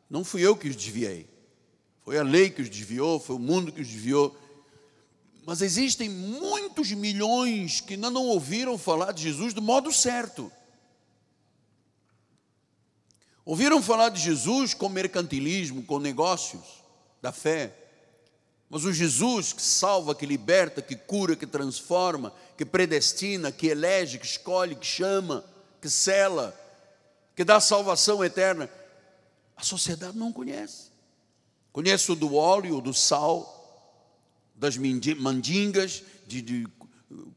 Não fui eu que os desviei. Foi a lei que os desviou, foi o mundo que os desviou. Mas existem muitos milhões que ainda não ouviram falar de Jesus do modo certo. Ouviram falar de Jesus com mercantilismo, com negócios da fé. Mas o Jesus que salva, que liberta, que cura, que transforma, que predestina, que elege, que escolhe, que chama, que sela, que dá salvação eterna, a sociedade não conhece. Conhece o do óleo, do sal, das mandingas, de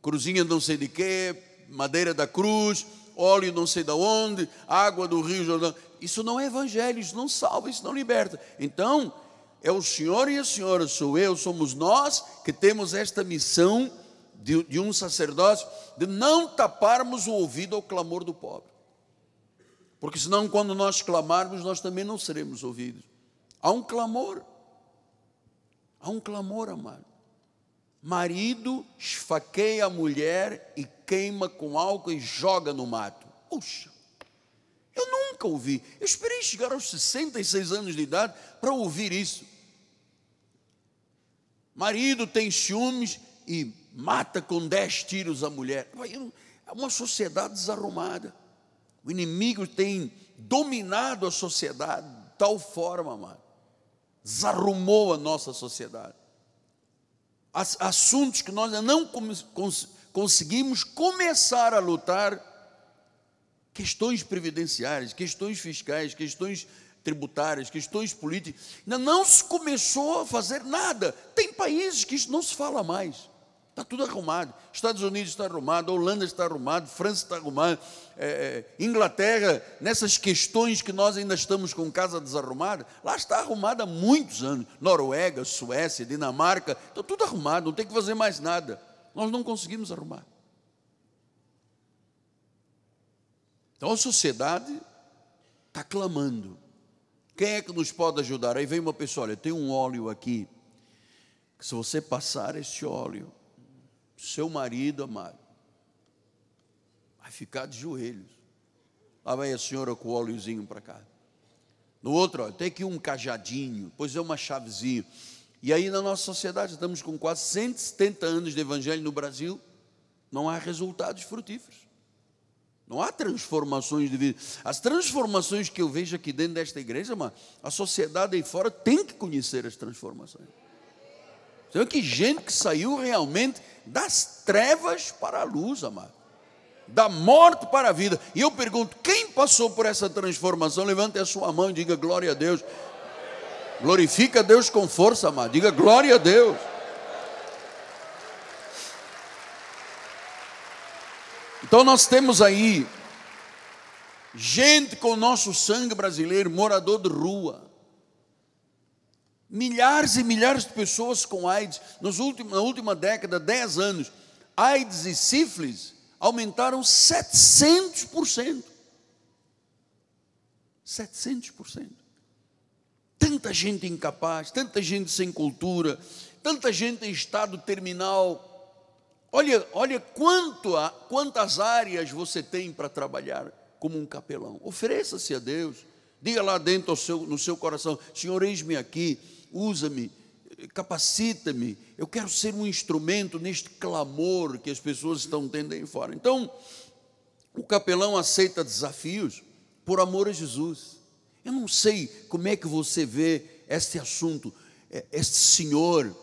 cruzinha não sei de quê, madeira da cruz, óleo não sei de onde, água do rio Jordão. Isso não é evangelho, isso não salva, isso não liberta. Então, é o senhor e a senhora, sou eu, somos nós que temos esta missão de um sacerdócio, de não taparmos o ouvido ao clamor do pobre. Porque senão, quando nós clamarmos, nós também não seremos ouvidos. Há um clamor, amado. Marido esfaqueia a mulher e queima com álcool e joga no mato. Puxa, eu nunca ouvi. Eu esperei chegar aos 66 anos de idade para ouvir isso. Marido tem ciúmes e mata com 10 tiros a mulher. É uma sociedade desarrumada. O inimigo tem dominado a sociedade de tal forma, amado. Desarrumou a nossa sociedade. Assuntos que nós não conseguimos começar a lutar, questões previdenciárias, questões fiscais, questões tributárias, questões políticas, ainda não se começou a fazer nada. Tem países que isso não se fala mais. Está tudo arrumado. Estados Unidos está arrumado, Holanda está arrumado, França está arrumado, Inglaterra, nessas questões que nós ainda estamos com casa desarrumada, lá está arrumada há muitos anos. Noruega, Suécia, Dinamarca, está tudo arrumado, não tem que fazer mais nada. Nós não conseguimos arrumar. Então a sociedade está clamando. Quem é que nos pode ajudar? Aí vem uma pessoa, olha, tem um óleo aqui, que se você passar esse óleo, seu marido amado vai ficar de joelhos. Lá vai a senhora com o óleozinho para cá. No outro, olha, tem aqui um cajadinho, pois é uma chavezinha. E aí na nossa sociedade, estamos com quase 170 anos de evangelho no Brasil, não há resultados frutíferos. Não há transformações de vida. As transformações que eu vejo aqui dentro desta igreja, mano, a sociedade aí fora tem que conhecer as transformações. Você vê que gente que saiu realmente das trevas para a luz, amado. Da morte para a vida. E eu pergunto, quem passou por essa transformação? Levante a sua mão e diga glória a Deus. Glorifica a Deus com força, amado. Diga glória a Deus. Então nós temos aí gente com o nosso sangue brasileiro, morador de rua. Milhares e milhares de pessoas com AIDS. Na última década, 10 anos, AIDS e sífilis aumentaram 700%. 700%. Tanta gente incapaz, tanta gente sem cultura, tanta gente em estado terminal. Olha quantas áreas você tem para trabalhar como um capelão. Ofereça-se a Deus. Diga lá dentro no seu coração, Senhor, eis-me aqui, usa-me, capacita-me. Eu quero ser um instrumento neste clamor que as pessoas estão tendo aí fora. Então, o capelão aceita desafios por amor a Jesus. Eu não sei como é que você vê este assunto, este senhor.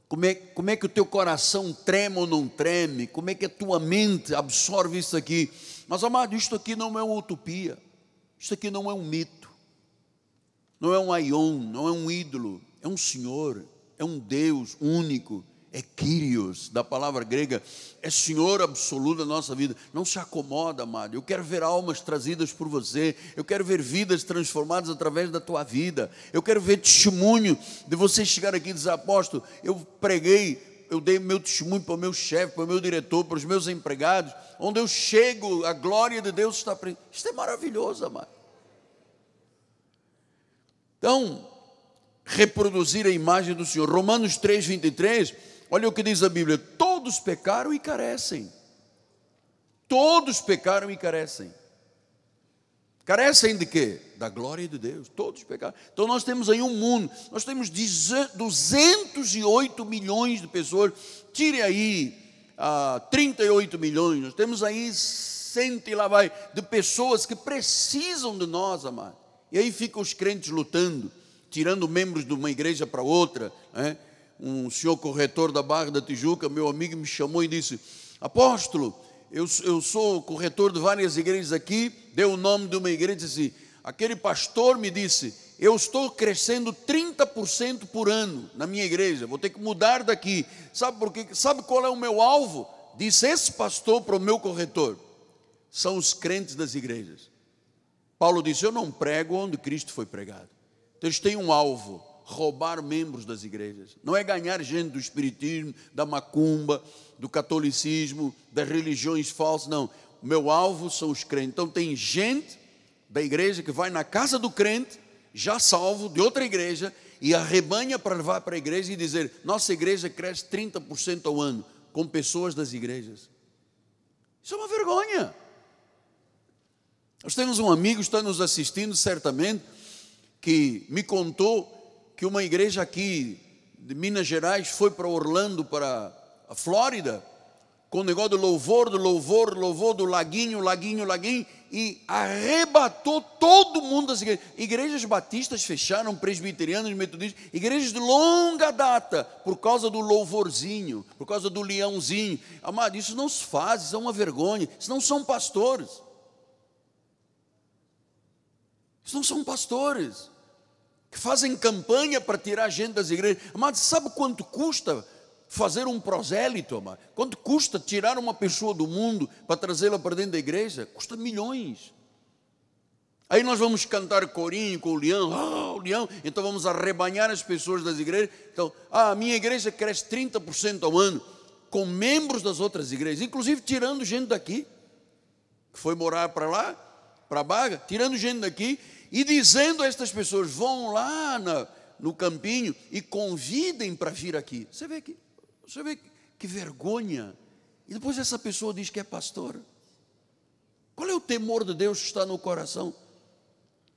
Como é que o teu coração treme ou não treme? Como é que a tua mente absorve isso aqui? Mas, amado, isto aqui não é uma utopia. Isto aqui não é um mito. Não é um aion, não é um ídolo. É um Senhor, é um Deus único. É Kyrios, da palavra grega. É Senhor absoluto da nossa vida. Não se acomoda, amado. Eu quero ver almas trazidas por você. Eu quero ver vidas transformadas através da tua vida. Eu quero ver testemunho de você chegar aqui e dizer, apóstolo, eu preguei, eu dei meu testemunho para o meu chefe, para o meu diretor, para os meus empregados. Onde eu chego, a glória de Deus está presente. Isto é maravilhoso, amado. Então, reproduzir a imagem do Senhor. Romanos 3, 23... Olha o que diz a Bíblia, todos pecaram e carecem. Todos pecaram e carecem. Carecem de quê? Da glória de Deus, todos pecaram. Então nós temos aí um mundo, nós temos 208 milhões de pessoas, tire aí 38 milhões, nós temos aí cento e lá vai, de pessoas que precisam de nós, amado. E aí ficam os crentes lutando, tirando membros de uma igreja para outra, né? Um senhor corretor da Barra da Tijuca, meu amigo, me chamou e disse, apóstolo, eu sou corretor de várias igrejas aqui, deu o nome de uma igreja e disse assim, aquele pastor me disse, eu estou crescendo 30% por ano na minha igreja, vou ter que mudar daqui. Sabe por quê? Sabe qual é o meu alvo? Disse esse pastor para o meu corretor, são os crentes das igrejas. Paulo disse, eu não prego onde Cristo foi pregado. Então eles têm um alvo, roubar membros das igrejas. Não é ganhar gente do espiritismo, da macumba, do catolicismo, das religiões falsas, não. O meu alvo são os crentes. Então tem gente da igreja que vai na casa do crente, já salvo, de outra igreja, e arrebanha para levar para a igreja e dizer, nossa igreja cresce 30% ao ano, com pessoas das igrejas. Isso é uma vergonha. Nós temos um amigo que está nos assistindo certamente, que me contou que uma igreja aqui de Minas Gerais foi para Orlando, para a Flórida, com o negócio do louvor, do laguinho, e arrebatou todo mundo das igrejas. Igrejas batistas fecharam, presbiterianas, metodistas, igrejas de longa data, por causa do louvorzinho, por causa do leãozinho. Amado, isso não se faz, isso é uma vergonha, isso não são pastores. Isso não são pastores que fazem campanha para tirar gente das igrejas. Amado, sabe quanto custa fazer um prosélito, amado? Quanto custa tirar uma pessoa do mundo para trazê-la para dentro da igreja? Custa milhões. Aí nós vamos cantar corinho com o leão, então vamos arrebanhar as pessoas das igrejas. Então, a minha igreja cresce 30% ao ano, com membros das outras igrejas, inclusive tirando gente daqui. que foi morar para lá, para Baga, tirando gente daqui e dizendo a estas pessoas: vão lá no campinho e convidem para vir aqui. Você vê que vergonha. E depois essa pessoa diz que é pastora. Qual é o temor de Deus que está no coração?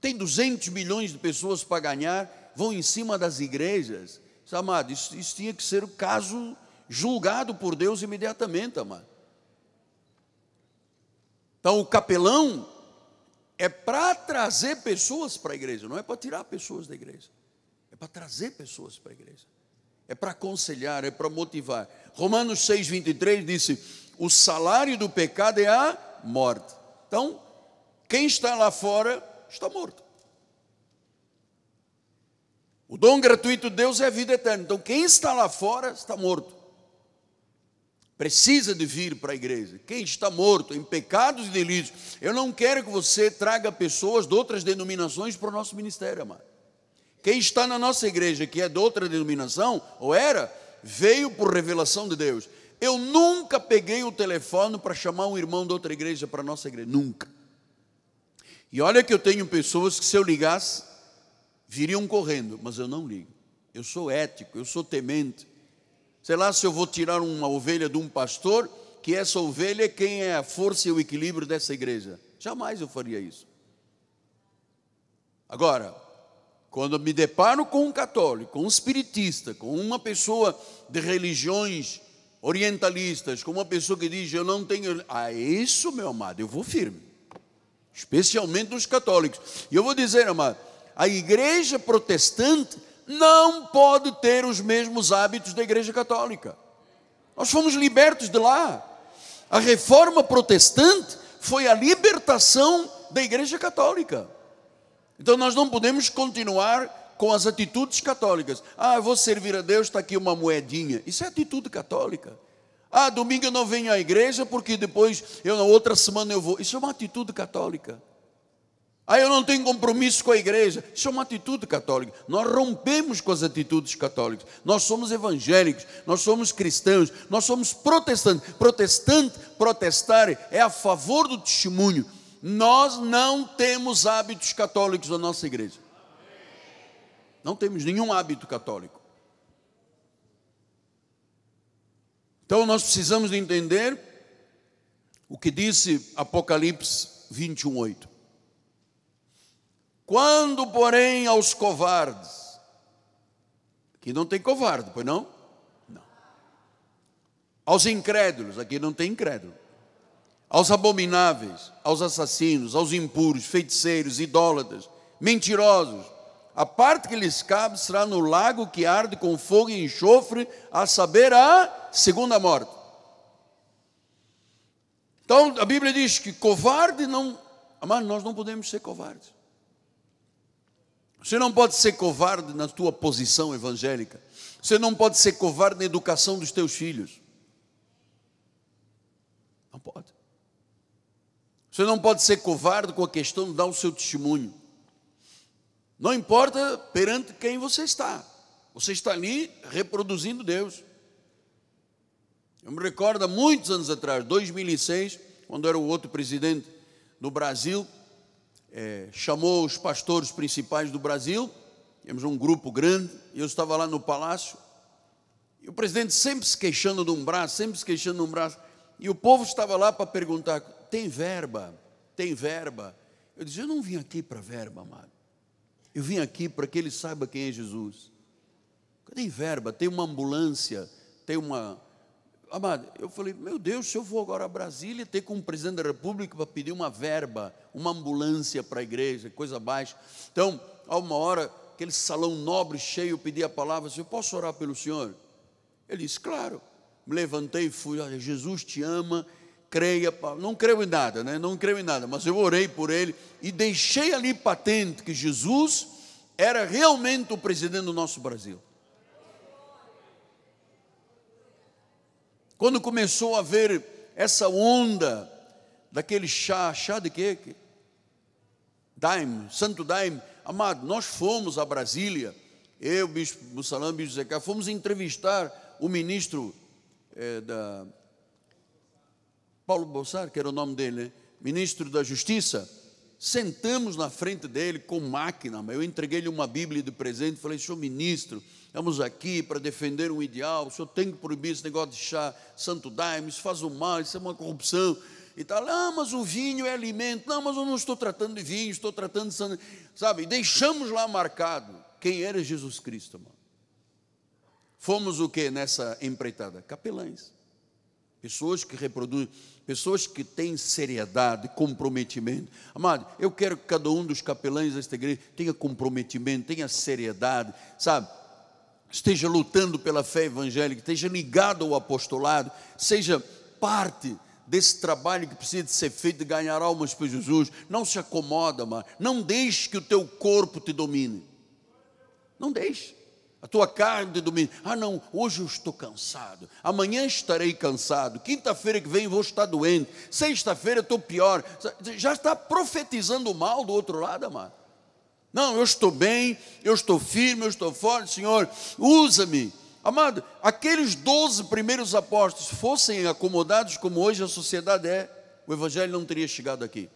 Tem 200 milhões de pessoas para ganhar, vão em cima das igrejas. Amado, isso tinha que ser o caso julgado por Deus imediatamente, amado. Então o capelão é para trazer pessoas para a igreja, não é para tirar pessoas da igreja. É para trazer pessoas para a igreja. É para aconselhar, é para motivar. Romanos 6,23 disse: o salário do pecado é a morte. Então, quem está lá fora está morto. O dom gratuito de Deus é a vida eterna. Então, quem está lá fora está morto. Precisa de vir para a igreja. Quem está morto em pecados e delitos. Eu não quero que você traga pessoas de outras denominações para o nosso ministério, amado. Quem está na nossa igreja, que é de outra denominação, ou era, veio por revelação de Deus. Eu nunca peguei o telefone para chamar um irmão de outra igreja para a nossa igreja. Nunca. E olha que eu tenho pessoas que, se eu ligasse, viriam correndo, mas eu não ligo. Eu sou ético, eu sou temente. Sei lá se eu vou tirar uma ovelha de um pastor, que essa ovelha é quem é a força e o equilíbrio dessa igreja. Jamais eu faria isso. Agora, quando eu me deparo com um católico, com um espiritista, com uma pessoa de religiões orientalistas, com uma pessoa que diz: eu não tenho... isso, meu amado, eu vou firme. Especialmente os católicos. E eu vou dizer, amado, a igreja protestante não pode ter os mesmos hábitos da igreja católica. Nós fomos libertos de lá. A reforma protestante foi a libertação da igreja católica. Então nós não podemos continuar com as atitudes católicas. Eu vou servir a Deus, está aqui uma moedinha. Isso é atitude católica. Domingo eu não venho à igreja porque depois, na outra semana eu vou. Isso é uma atitude católica. Eu não tenho compromisso com a igreja. Isso é uma atitude católica. Nós rompemos com as atitudes católicas. Nós somos evangélicos, nós somos cristãos, nós somos protestantes. Protestar é a favor do testemunho. Nós não temos hábitos católicos na nossa igreja. Não temos nenhum hábito católico. Então nós precisamos de entender o que disse Apocalipse 21:8. Quando, porém, aos covardes, aqui não tem covarde, pois não? Não. Aos incrédulos, aqui não tem incrédulo. Aos abomináveis, aos assassinos, aos impuros, feiticeiros, idólatras, mentirosos, a parte que lhes cabe será no lago que arde com fogo e enxofre, a saber, a segunda morte. Então a Bíblia diz que covarde não... Amado, nós não podemos ser covardes. Você não pode ser covarde na tua posição evangélica. Você não pode ser covarde na educação dos teus filhos. Não pode. Você não pode ser covarde com a questão de dar o seu testemunho. Não importa perante quem você está. Você está ali reproduzindo Deus. Eu me recordo há muitos anos atrás, 2006, quando era o outro presidente do Brasil, chamou os pastores principais do Brasil, temos um grupo grande, e eu estava lá no palácio, e o presidente sempre se queixando de um braço, e o povo estava lá para perguntar: tem verba? Tem verba? Eu disse: eu não vim aqui para verba, amado. Eu vim aqui para que ele saiba quem é Jesus. Tem verba, tem uma ambulância, tem uma... Amado, eu falei: meu Deus, se eu vou agora a Brasília ter com o presidente da República para pedir uma verba, uma ambulância para a igreja, coisa baixa. Então, há uma hora, aquele salão nobre, cheio, eu pedi a palavra: eu posso orar pelo senhor? Ele disse: claro. Me levantei e fui: olha, Jesus te ama, creia. Não creio em nada, né? Não creio em nada, mas eu orei por ele e deixei ali patente que Jesus era realmente o presidente do nosso Brasil. Quando começou a haver essa onda daquele chá de quê? Daime, Santo Daime. Amado, nós fomos a Brasília, eu, Bispo Mussalã, Bispo Zé Carlos, fomos entrevistar o ministro Paulo Bolsar, que era o nome dele, né? ministro da Justiça, sentamos na frente dele com máquina. Eu entreguei-lhe uma Bíblia de presente, falei: senhor ministro, estamos aqui para defender um ideal, o senhor tem que proibir esse negócio de chá santo daime, isso faz o mal, isso é uma corrupção e tal. Ah, mas o vinho é alimento. Não, mas eu não estou tratando de vinho, estou tratando de santo, sabe? Deixamos lá marcado quem era Jesus Cristo, mano. Fomos o que nessa empreitada? Capelães, pessoas que reproduzem, pessoas que têm seriedade, comprometimento. Amado, eu quero que cada um dos capelães desta igreja tenha comprometimento, tenha seriedade, sabe? Esteja lutando pela fé evangélica, esteja ligado ao apostolado, seja parte desse trabalho que precisa de ser feito, de ganhar almas para Jesus. Não se acomoda, amado. Não deixe que o teu corpo te domine. Não deixe. A tua carne te domina. Ah, não, hoje eu estou cansado, amanhã estarei cansado, quinta-feira que vem vou estar doente, sexta-feira estou pior. Já está profetizando o mal do outro lado, amado. Não, eu estou bem, eu estou firme, eu estou forte, Senhor, usa-me. Amado, aqueles 12 primeiros apóstolos fossem acomodados como hoje a sociedade é, o evangelho não teria chegado aqui.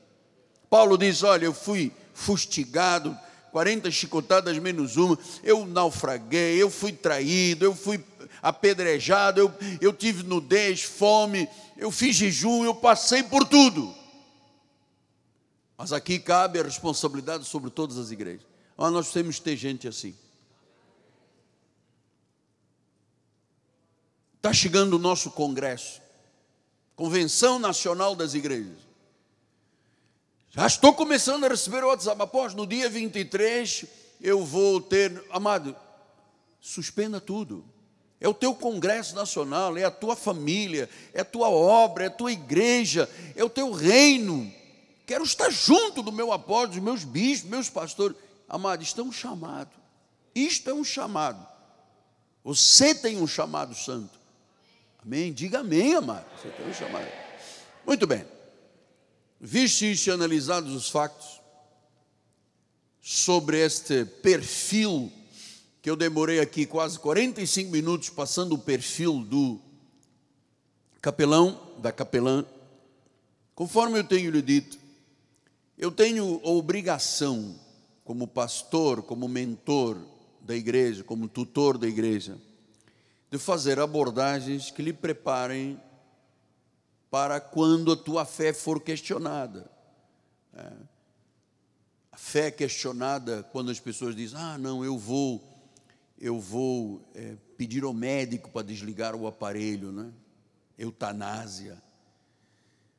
Paulo diz: olha, eu fui fustigado, 40 chicotadas menos uma, eu naufraguei, eu fui traído, eu fui apedrejado, eu tive nudez, fome, eu fiz jejum, eu passei por tudo. Mas aqui cabe a responsabilidade sobre todas as igrejas. Mas nós temos que ter gente assim. Está chegando o nosso congresso, Convenção Nacional das Igrejas. Já estou começando a receber o WhatsApp. Após, no dia 23, eu vou ter... Amado, suspenda tudo. É o teu congresso nacional, é a tua família, é a tua obra, é a tua igreja, é o teu reino. Quero estar junto do meu apóstolo, dos meus bispos, meus pastores. Amado, isto é um chamado. Isto é um chamado. Você tem um chamado santo. Amém? Diga amém, amado. Você tem um chamado. Muito bem. Vistos e analisados os factos sobre este perfil, que eu demorei aqui quase 45 minutos passando o perfil do capelão, da capelã, conforme eu tenho lhe dito, eu tenho a obrigação, como pastor, como mentor da igreja, como tutor da igreja, de fazer abordagens que lhe preparem para quando a tua fé for questionada. A fé é questionada quando as pessoas dizem: ah, não, eu vou pedir ao médico para desligar o aparelho, né? Eutanásia.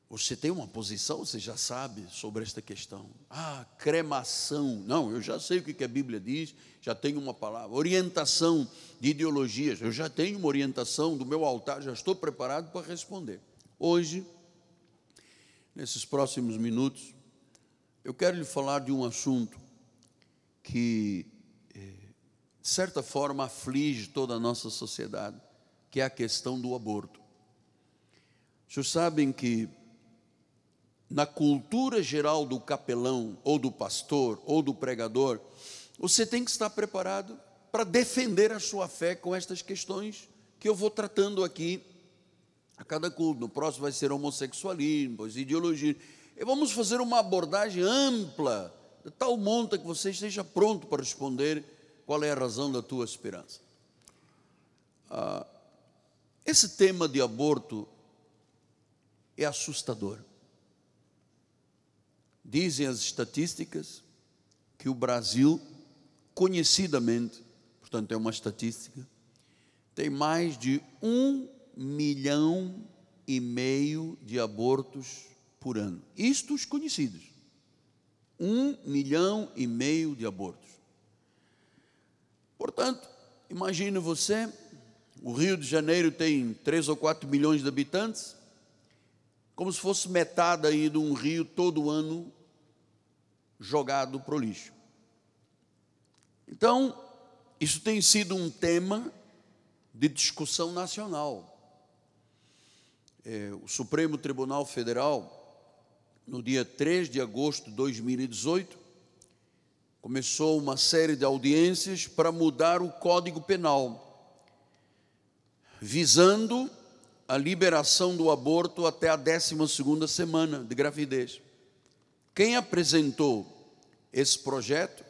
Você tem uma posição, você já sabe sobre esta questão. Ah, cremação. Não, eu já sei o que a Bíblia diz, já tenho uma palavra. Orientação de ideologias, eu já tenho uma orientação do meu altar, já estou preparado para responder. Hoje, nesses próximos minutos, eu quero lhe falar de um assunto que, de certa forma, aflige toda a nossa sociedade, que é a questão do aborto. Vocês sabem que, na cultura geral do capelão, ou do pastor, ou do pregador, você tem que estar preparado para defender a sua fé com estas questões que eu vou tratando aqui a cada culto. No próximo vai ser homossexualismo, depois ideologia. E vamos fazer uma abordagem ampla, de tal monta que você esteja pronto para responder qual é a razão da tua esperança. Esse tema de aborto é assustador. Dizem as estatísticas que o Brasil, conhecidamente, portanto é uma estatística, tem mais de 1,5 milhão de abortos por ano. Isto os conhecidos. 1,5 milhão de abortos. Portanto, imagine você, o Rio de Janeiro tem 3 ou 4 milhões de habitantes, como se fosse metade aí de um rio todo ano jogado para o lixo. Então, isso tem sido um tema de discussão nacional. O Supremo Tribunal Federal, no dia 3 de agosto de 2018, começou uma série de audiências para mudar o Código Penal, visando a liberação do aborto até a 12ª semana de gravidez. Quem apresentou esse projeto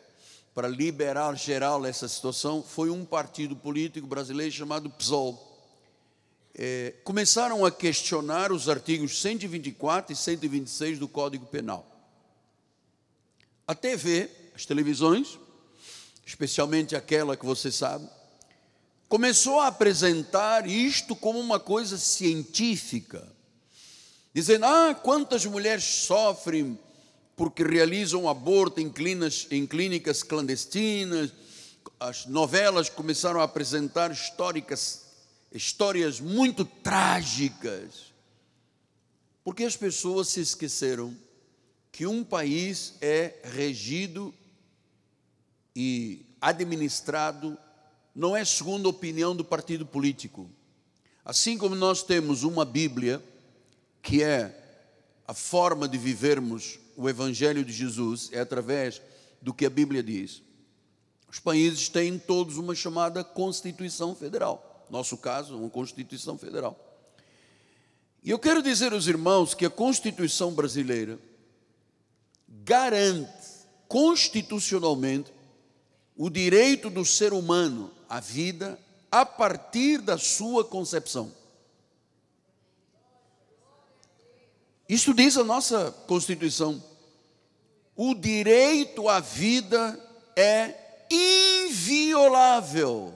para liberar geral essa situação foi um partido político brasileiro chamado PSOL. Começaram a questionar os artigos 124 e 126 do Código Penal. A TV, as televisões, especialmente aquela que você sabe, começou a apresentar isto como uma coisa científica, dizendo, quantas mulheres sofrem porque realizam aborto em clínicas clandestinas. As novelas começaram a apresentar histórias muito trágicas, porque as pessoas se esqueceram que um país é regido e administrado não é segundo a opinião do partido político. Assim como nós temos uma Bíblia, que é a forma de vivermos o Evangelho de Jesus, é através do que a Bíblia diz. Os países têm todos uma chamada Constituição Federal. Nosso caso, uma Constituição Federal. E eu quero dizer aos irmãos que a Constituição brasileira garante constitucionalmente o direito do ser humano à vida a partir da sua concepção. Isso diz a nossa Constituição. O direito à vida é inviolável.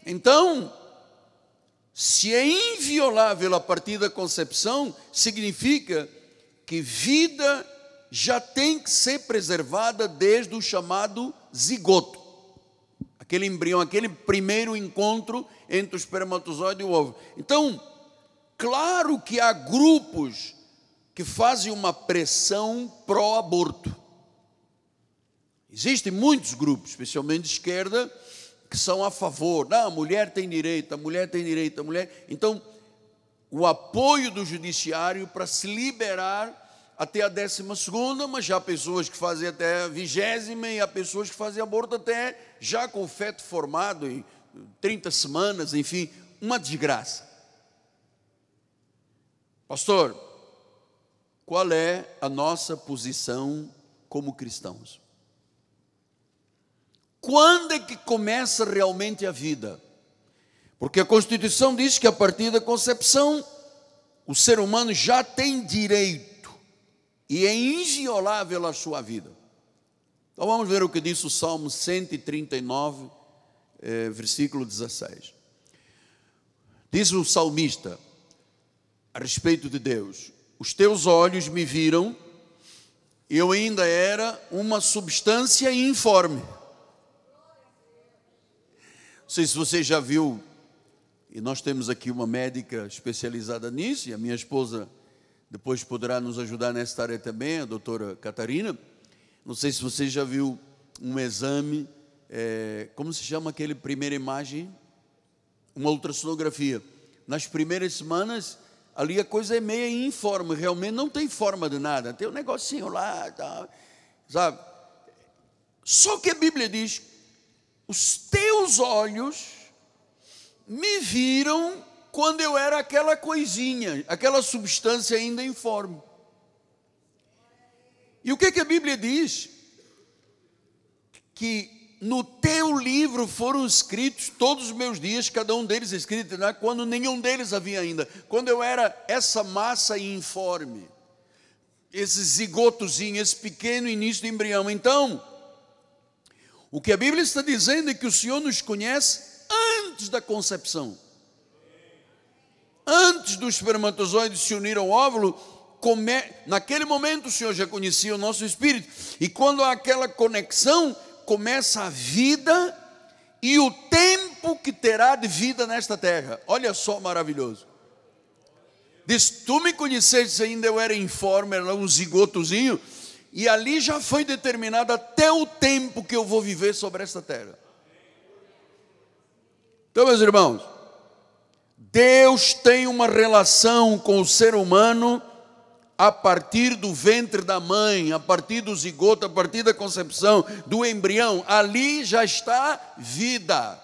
Então, se é inviolável a partir da concepção, significa que vida já tem que ser preservada desde o chamado zigoto. Aquele embrião, aquele primeiro encontro entre o espermatozoide e o óvulo. Então, claro que há grupos que fazem uma pressão pró-aborto. Existem muitos grupos, especialmente de esquerda, que são a favor. Não, a mulher tem direito, a mulher tem direito, a mulher... Então, o apoio do judiciário para se liberar até a 12ª, mas já há pessoas que fazem até a 20ª e há pessoas que fazem aborto até já com o feto formado em 30 semanas, enfim, uma desgraça. Pastor, qual é a nossa posição como cristãos? Quando é que começa realmente a vida? Porque a Constituição diz que a partir da concepção, o ser humano já tem direito e é inviolável a sua vida. Então vamos ver o que diz o Salmo 139, versículo 16. Diz o salmista a respeito de Deus: os teus olhos me viram, eu ainda era uma substância informe. Não sei se você já viu, e nós temos aqui uma médica especializada nisso, e a minha esposa depois poderá nos ajudar nessa área também, a doutora Catarina. Não sei se você já viu um exame, como se chama aquele primeira imagem? Uma ultrassonografia. Nas primeiras semanas, ali a coisa é meio informe, realmente não tem forma de nada, tem um negocinho lá, tá, sabe? Só que a Bíblia diz, os teus olhos me viram quando eu era aquela coisinha, aquela substância ainda informe. E o que a Bíblia diz? Que no teu livro foram escritos todos os meus dias, cada um deles escrito, né? Quando nenhum deles havia ainda, quando eu era essa massa informe, esse zigotozinho, esse pequeno início de embrião. Então, o que a Bíblia está dizendo é que o Senhor nos conhece antes da concepção. Antes do espermatozoide se unir ao óvulo, naquele momento o Senhor já conhecia o nosso espírito. E quando há aquela conexão, começa a vida e o tempo que terá de vida nesta terra. Olha só, maravilhoso. Diz, tu me conheceste ainda, eu era informe, era um zigotozinho, e ali já foi determinado até o tempo que eu vou viver sobre esta terra. Então, meus irmãos, Deus tem uma relação com o ser humano a partir do ventre da mãe, a partir do zigoto, a partir da concepção, do embrião. Ali já está vida.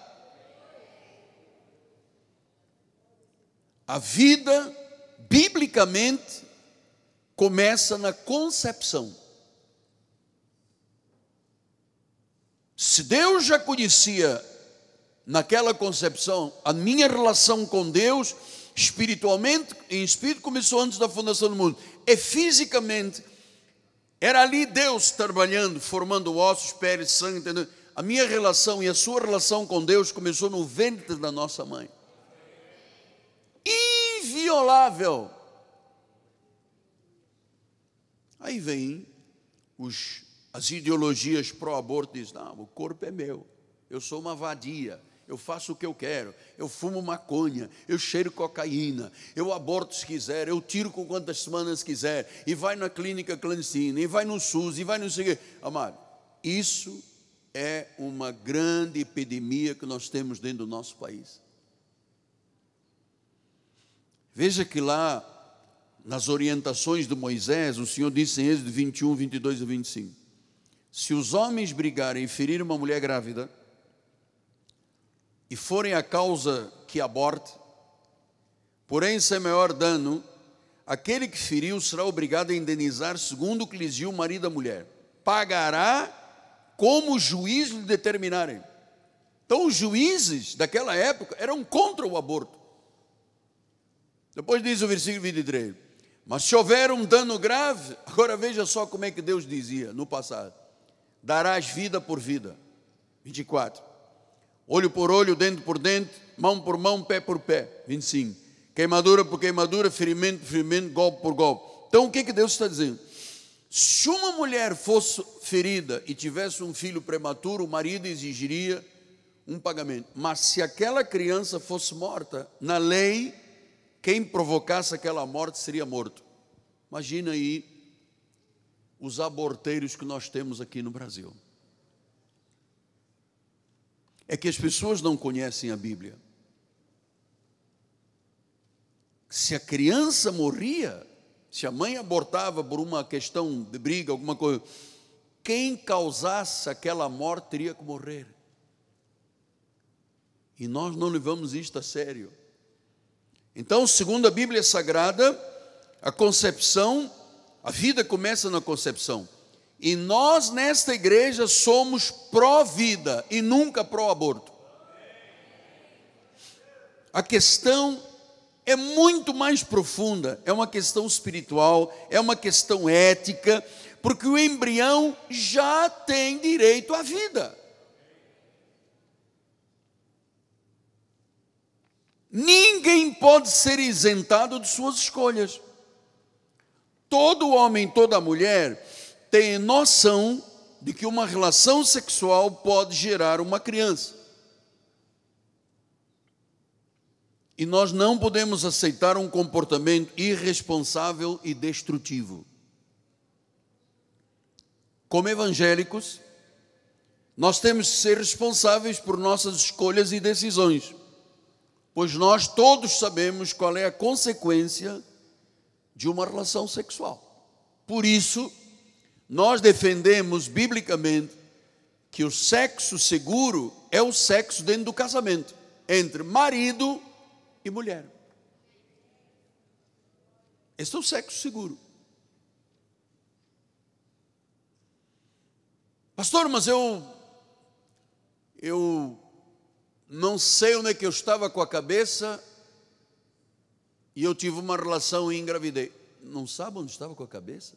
A vida, biblicamente, começa na concepção. Se Deus já conhecia naquela concepção a minha relação com Deus, espiritualmente, em espírito, começou antes da fundação do mundo. E fisicamente, era ali Deus trabalhando, formando ossos, peles, sangue, entendeu? A minha relação e a sua relação com Deus começou no ventre da nossa mãe. Inviolável. Aí vem as ideologias pró-aborto, dizem, não, o corpo é meu, eu sou uma vadia, eu faço o que eu quero, eu fumo maconha, eu cheiro cocaína, eu aborto se quiser, eu tiro com quantas semanas quiser, e vai na clínica clandestina, e vai no SUS, e vai no sei o quê. Amado, isso é uma grande epidemia que nós temos dentro do nosso país. Veja que lá, nas orientações de Moisés, o Senhor disse em Êxodo 21, 22 e 25, se os homens brigarem e ferirem uma mulher grávida, e forem a causa que aborte, porém sem maior dano, aquele que feriu será obrigado a indenizar segundo o que lhes diu o marido da mulher. Pagará como os juízes lhe determinarem. Então os juízes daquela época eram contra o aborto. Depois diz o versículo 23, mas se houver um dano grave, agora veja só como é que Deus dizia no passado, darás vida por vida. 24, olho por olho, dente por dente, mão por mão, pé por pé. 25, queimadura por queimadura, ferimento por ferimento, golpe por golpe. Então o que Deus está dizendo? Se uma mulher fosse ferida e tivesse um filho prematuro, o marido exigiria um pagamento. Mas se aquela criança fosse morta, na lei, quem provocasse aquela morte seria morto. Imagina aí os aborteiros que nós temos aqui no Brasil. É que as pessoas não conhecem a Bíblia. Se a criança morria, se a mãe abortava por uma questão de briga, alguma coisa, quem causasse aquela morte teria que morrer. E nós não levamos isto a sério. Então, segundo a Bíblia Sagrada, a concepção, a vida começa na concepção. E nós, nesta igreja, somos pró-vida e nunca pró-aborto. A questão é muito mais profunda, é uma questão espiritual, é uma questão ética, porque o embrião já tem direito à vida. Ninguém pode ser isentado de suas escolhas. Todo homem, toda mulher tem noção de que uma relação sexual pode gerar uma criança. E nós não podemos aceitar um comportamento irresponsável e destrutivo. Como evangélicos, nós temos que ser responsáveis por nossas escolhas e decisões, pois nós todos sabemos qual é a consequência de uma relação sexual. Por isso, nós defendemos biblicamente que o sexo seguro é o sexo dentro do casamento, entre marido e mulher. Esse é o sexo seguro. Pastor, mas eu não sei onde é que eu estava com a cabeça e eu tive uma relação e engravidei. Não sabe onde estava com a cabeça?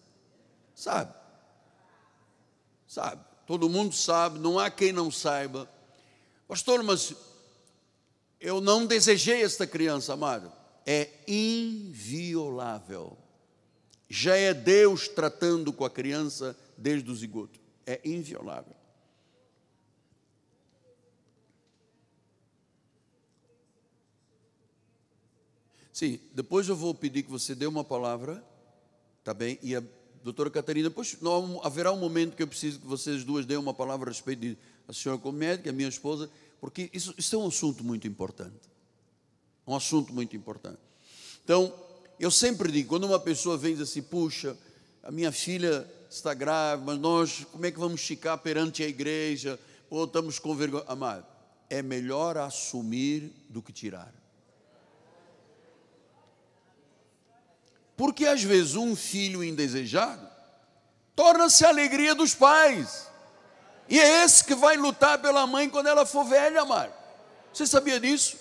Sabe. Sabe. Todo mundo sabe, não há quem não saiba. Pastor, mas eu não desejei esta criança, amado. É inviolável. Já é Deus tratando com a criança desde o zigoto. É inviolável. Sim, depois eu vou pedir que você dê uma palavra, tá bem? E a doutora Catarina, depois haverá um momento que eu preciso que vocês duas deem uma palavra a respeito de a senhora como médica, a minha esposa, porque isso é um assunto muito importante. Um assunto muito importante. Então, eu sempre digo, quando uma pessoa vem e diz assim, puxa, a minha filha está grave, mas nós, como é que vamos ficar perante a igreja? Ou estamos com vergonha. Amado, é melhor assumir do que tirar. Porque às vezes um filho indesejado torna-se a alegria dos pais. E é esse que vai lutar pela mãe quando ela for velha, amado. Você sabia disso?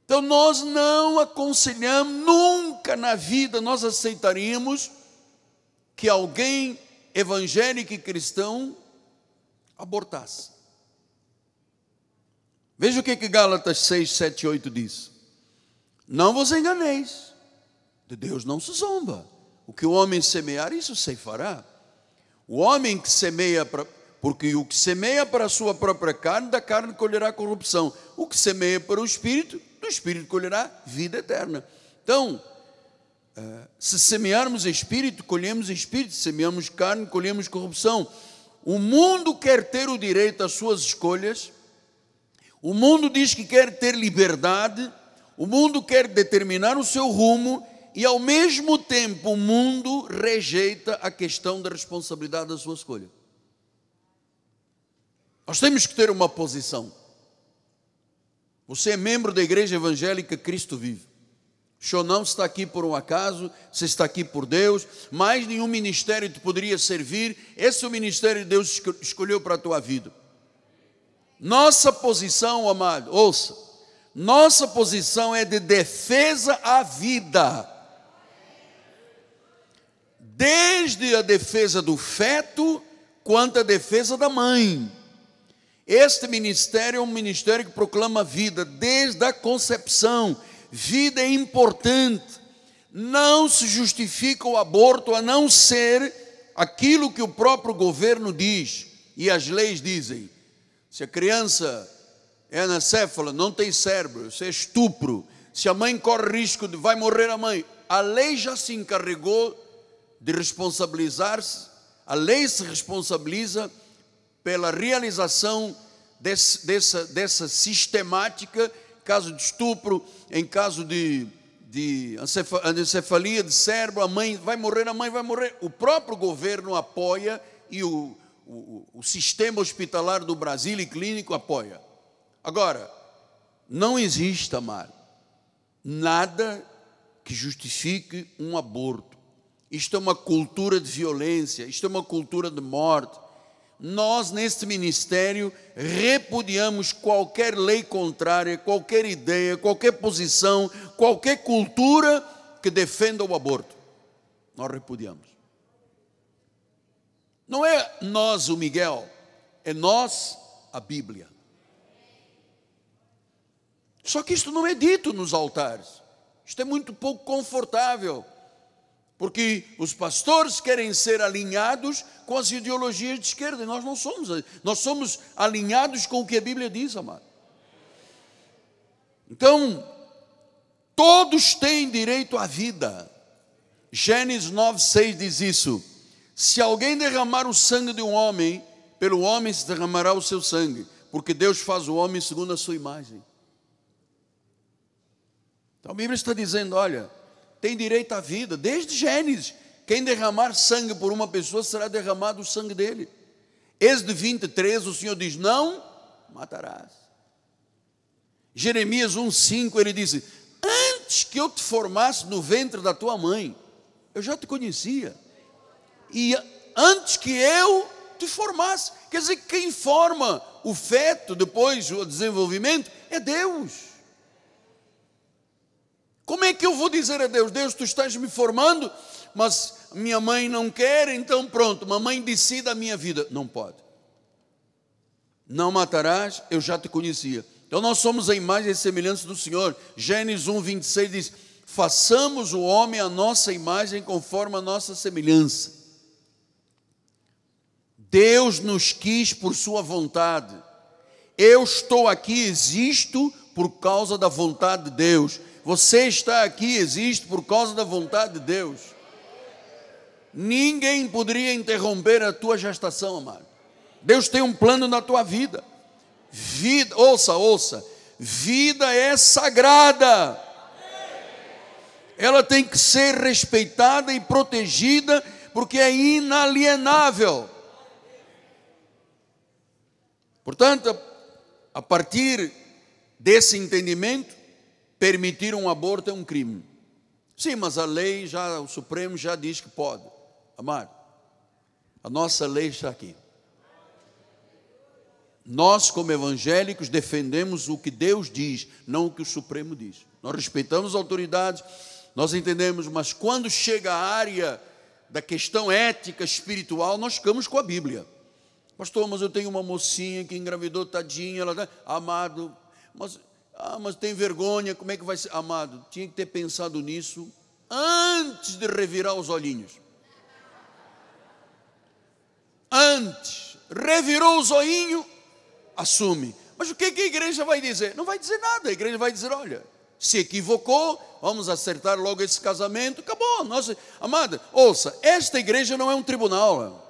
Então nós não aconselhamos, nunca na vida nós aceitaríamos que alguém evangélico e cristão abortasse. Veja o que Gálatas 6, 7 e 8 diz. Não vos enganeis, de Deus não se zomba. O que o homem semear, isso ceifará. O homem que semeia, porque o que semeia para a sua própria carne, da carne colherá corrupção. O que semeia para o Espírito, do Espírito colherá vida eterna. Então, se semearmos Espírito, colhemos Espírito. Se semeamos carne, colhemos corrupção. O mundo quer ter o direito às suas escolhas. O mundo diz que quer ter liberdade. O mundo quer determinar o seu rumo. E ao mesmo tempo o mundo rejeita a questão da responsabilidade da sua escolha. Nós temos que ter uma posição. Você é membro da igreja evangélica Cristo Vive. O senhor não está aqui por um acaso, você está aqui por Deus. Mais nenhum ministério te poderia servir. Esse é o ministério que Deus escolheu para a tua vida. Nossa posição, amado, ouça. Nossa posição é de defesa à vida. Desde a defesa do feto, quanto a defesa da mãe. Este ministério é um ministério que proclama vida desde a concepção. Vida é importante. Não se justifica o aborto a não ser aquilo que o próprio governo diz e as leis dizem. Se a criança é anacéfala, não tem cérebro, se é estupro, se a mãe corre risco de vai morrer a mãe, a lei já se encarregou de responsabilizar-se, a lei se responsabiliza pela realização dessa sistemática, em caso de estupro, em caso de anencefalia de cérebro, a mãe vai morrer, o próprio governo apoia e o sistema hospitalar do Brasil e clínico apoia. Agora, não existe, amado, nada que justifique um aborto. Isto é uma cultura de violência, isto é uma cultura de morte. Nós, neste ministério, repudiamos qualquer lei contrária, qualquer ideia, qualquer posição, qualquer cultura que defenda o aborto. Nós repudiamos. Não é nós o Miguel, é nós a Bíblia. Só que isto não é dito nos altares. Isto é muito pouco confortável. Porque os pastores querem ser alinhados com as ideologias de esquerda, e nós não somos. Nós somos alinhados com o que a Bíblia diz, amado. Então, todos têm direito à vida. Gênesis 9:6 diz isso. Se alguém derramar o sangue de um homem, pelo homem se derramará o seu sangue, porque Deus faz o homem segundo a sua imagem. Então a Bíblia está dizendo, olha, tem direito à vida, desde Gênesis. Quem derramar sangue por uma pessoa, será derramado o sangue dele. Êxodo 23, o Senhor diz, não matarás. Jeremias 1:5, ele diz, antes que eu te formasse no ventre da tua mãe, eu já te conhecia. E antes que eu te formasse, quer dizer, quem forma o feto, depois o desenvolvimento, é Deus. Como é que eu vou dizer a Deus, Deus, tu estás me formando, mas minha mãe não quer, então pronto, mamãe decida a minha vida. Não pode. Não matarás, eu já te conhecia. Então nós somos a imagem e semelhança do Senhor. Gênesis 1:26 diz, façamos o homem a nossa imagem conforme a nossa semelhança. Deus nos quis por sua vontade. Eu estou aqui, existo por causa da vontade de Deus. Você está aqui, existe por causa da vontade de Deus. Ninguém poderia interromper a tua gestação, amado. Deus tem um plano na tua vida. Vida, ouça, vida é sagrada. Ela tem que ser respeitada e protegida, porque é inalienável. Portanto, a partir desse entendimento, permitir um aborto é um crime. Sim, mas a lei, o Supremo já diz que pode. Amado, a nossa lei está aqui. Nós, como evangélicos, defendemos o que Deus diz, não o que o Supremo diz. Nós respeitamos as autoridades, nós entendemos, mas quando chega a área da questão ética, espiritual, nós ficamos com a Bíblia. Pastor, mas eu tenho uma mocinha que engravidou, tadinha, amado, mas tem vergonha, como é que vai ser? Amado, tinha que ter pensado nisso antes de revirar os olhinhos. Antes, revirou os olhinhos, assume. Mas o que a igreja vai dizer? Não vai dizer nada, a igreja vai dizer, olha, se equivocou, vamos acertar logo esse casamento, acabou. Nossa, amada, ouça, esta igreja não é um tribunal.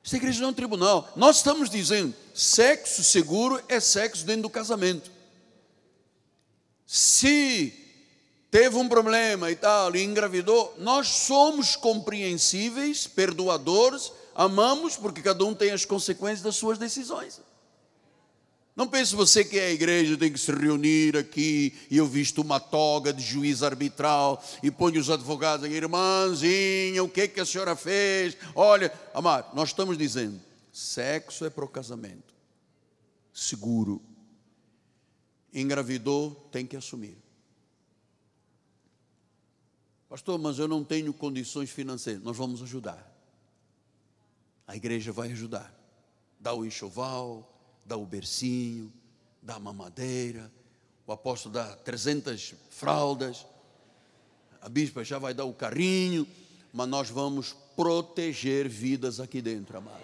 Esta igreja não é um tribunal. Nós estamos dizendo, sexo seguro é sexo dentro do casamento. Se teve um problema e tal, e engravidou, nós somos compreensíveis, perdoadores, amamos, porque cada um tem as consequências das suas decisões. Não pense você que a igreja tem que se reunir aqui e eu visto uma toga de juiz arbitral e põe os advogados aqui, irmãzinha, o que a senhora fez? Olha, amado, nós estamos dizendo, sexo é para o casamento, seguro. Engravidou, tem que assumir. Pastor, mas eu não tenho condições financeiras. Nós vamos ajudar. A igreja vai ajudar. Dá o enxoval, dá o bercinho, dá a mamadeira, o apóstolo dá 300 fraldas, a bispa já vai dar o carrinho, mas nós vamos proteger vidas aqui dentro, amado.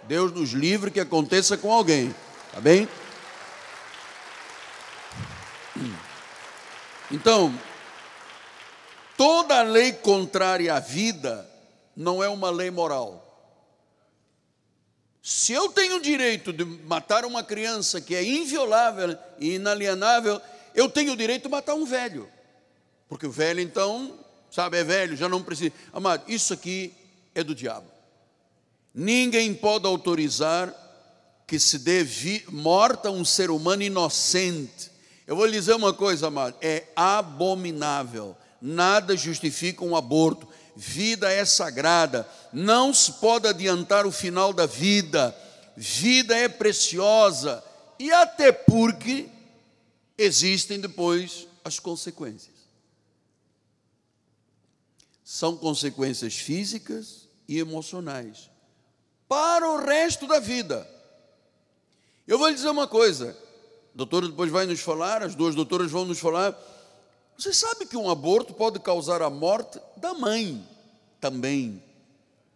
Deus nos livre que aconteça com alguém, tá bem? Então, toda lei contrária à vida não é uma lei moral. Se eu tenho o direito de matar uma criança que é inviolável e inalienável, eu tenho o direito de matar um velho. Porque o velho, então, sabe, é velho, já não precisa. Amado, isso aqui é do diabo. Ninguém pode autorizar que se dê morte a um ser humano inocente. Eu vou lhe dizer uma coisa, amado, é abominável. Nada justifica um aborto. Vida é sagrada, não se pode adiantar o final da vida, vida é preciosa, e até porque existem depois as consequências. São consequências físicas e emocionais, para o resto da vida. Eu vou lhe dizer uma coisa, a doutora depois vai nos falar, as duas doutoras vão nos falar. Você sabe que um aborto pode causar a morte da mãe também.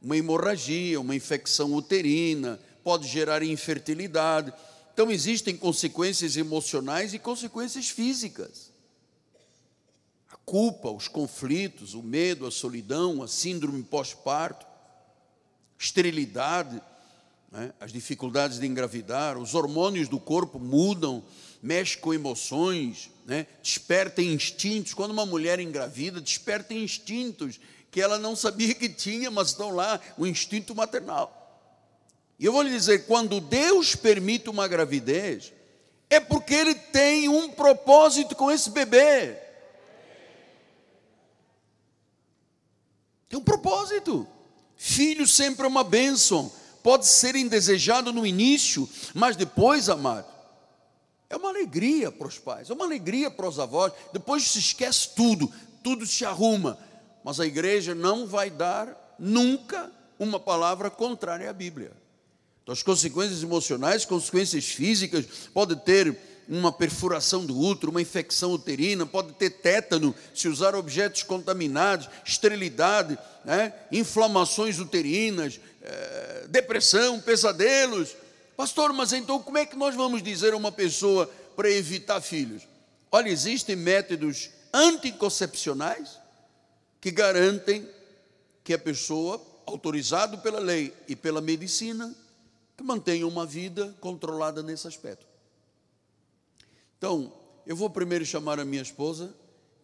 Uma hemorragia, uma infecção uterina, pode gerar infertilidade. Então existem consequências emocionais e consequências físicas. A culpa, os conflitos, o medo, a solidão, a síndrome pós-parto, esterilidade, né? As dificuldades de engravidar, os hormônios do corpo mudam, mexe com emoções, né? Desperta instintos. Quando uma mulher engravida, desperta instintos que ela não sabia que tinha, mas estão lá, o instinto maternal. E eu vou lhe dizer, quando Deus permite uma gravidez, é porque Ele tem um propósito com esse bebê. Tem um propósito. Filho sempre é uma bênção. Pode ser indesejado no início, mas depois, amado, é uma alegria para os pais, é uma alegria para os avós. Depois se esquece tudo, tudo se arruma. Mas a igreja não vai dar nunca uma palavra contrária à Bíblia. Então, as consequências emocionais, consequências físicas, pode ter uma perfuração do útero, uma infecção uterina, pode ter tétano, se usar objetos contaminados, esterilidade, né? Inflamações uterinas, depressão, pesadelos. Pastor, mas então como é que nós vamos dizer a uma pessoa para evitar filhos? Olha, existem métodos anticoncepcionais que garantem que a pessoa, autorizado pela lei e pela medicina, que mantenha uma vida controlada nesse aspecto. Então, eu vou primeiro chamar a minha esposa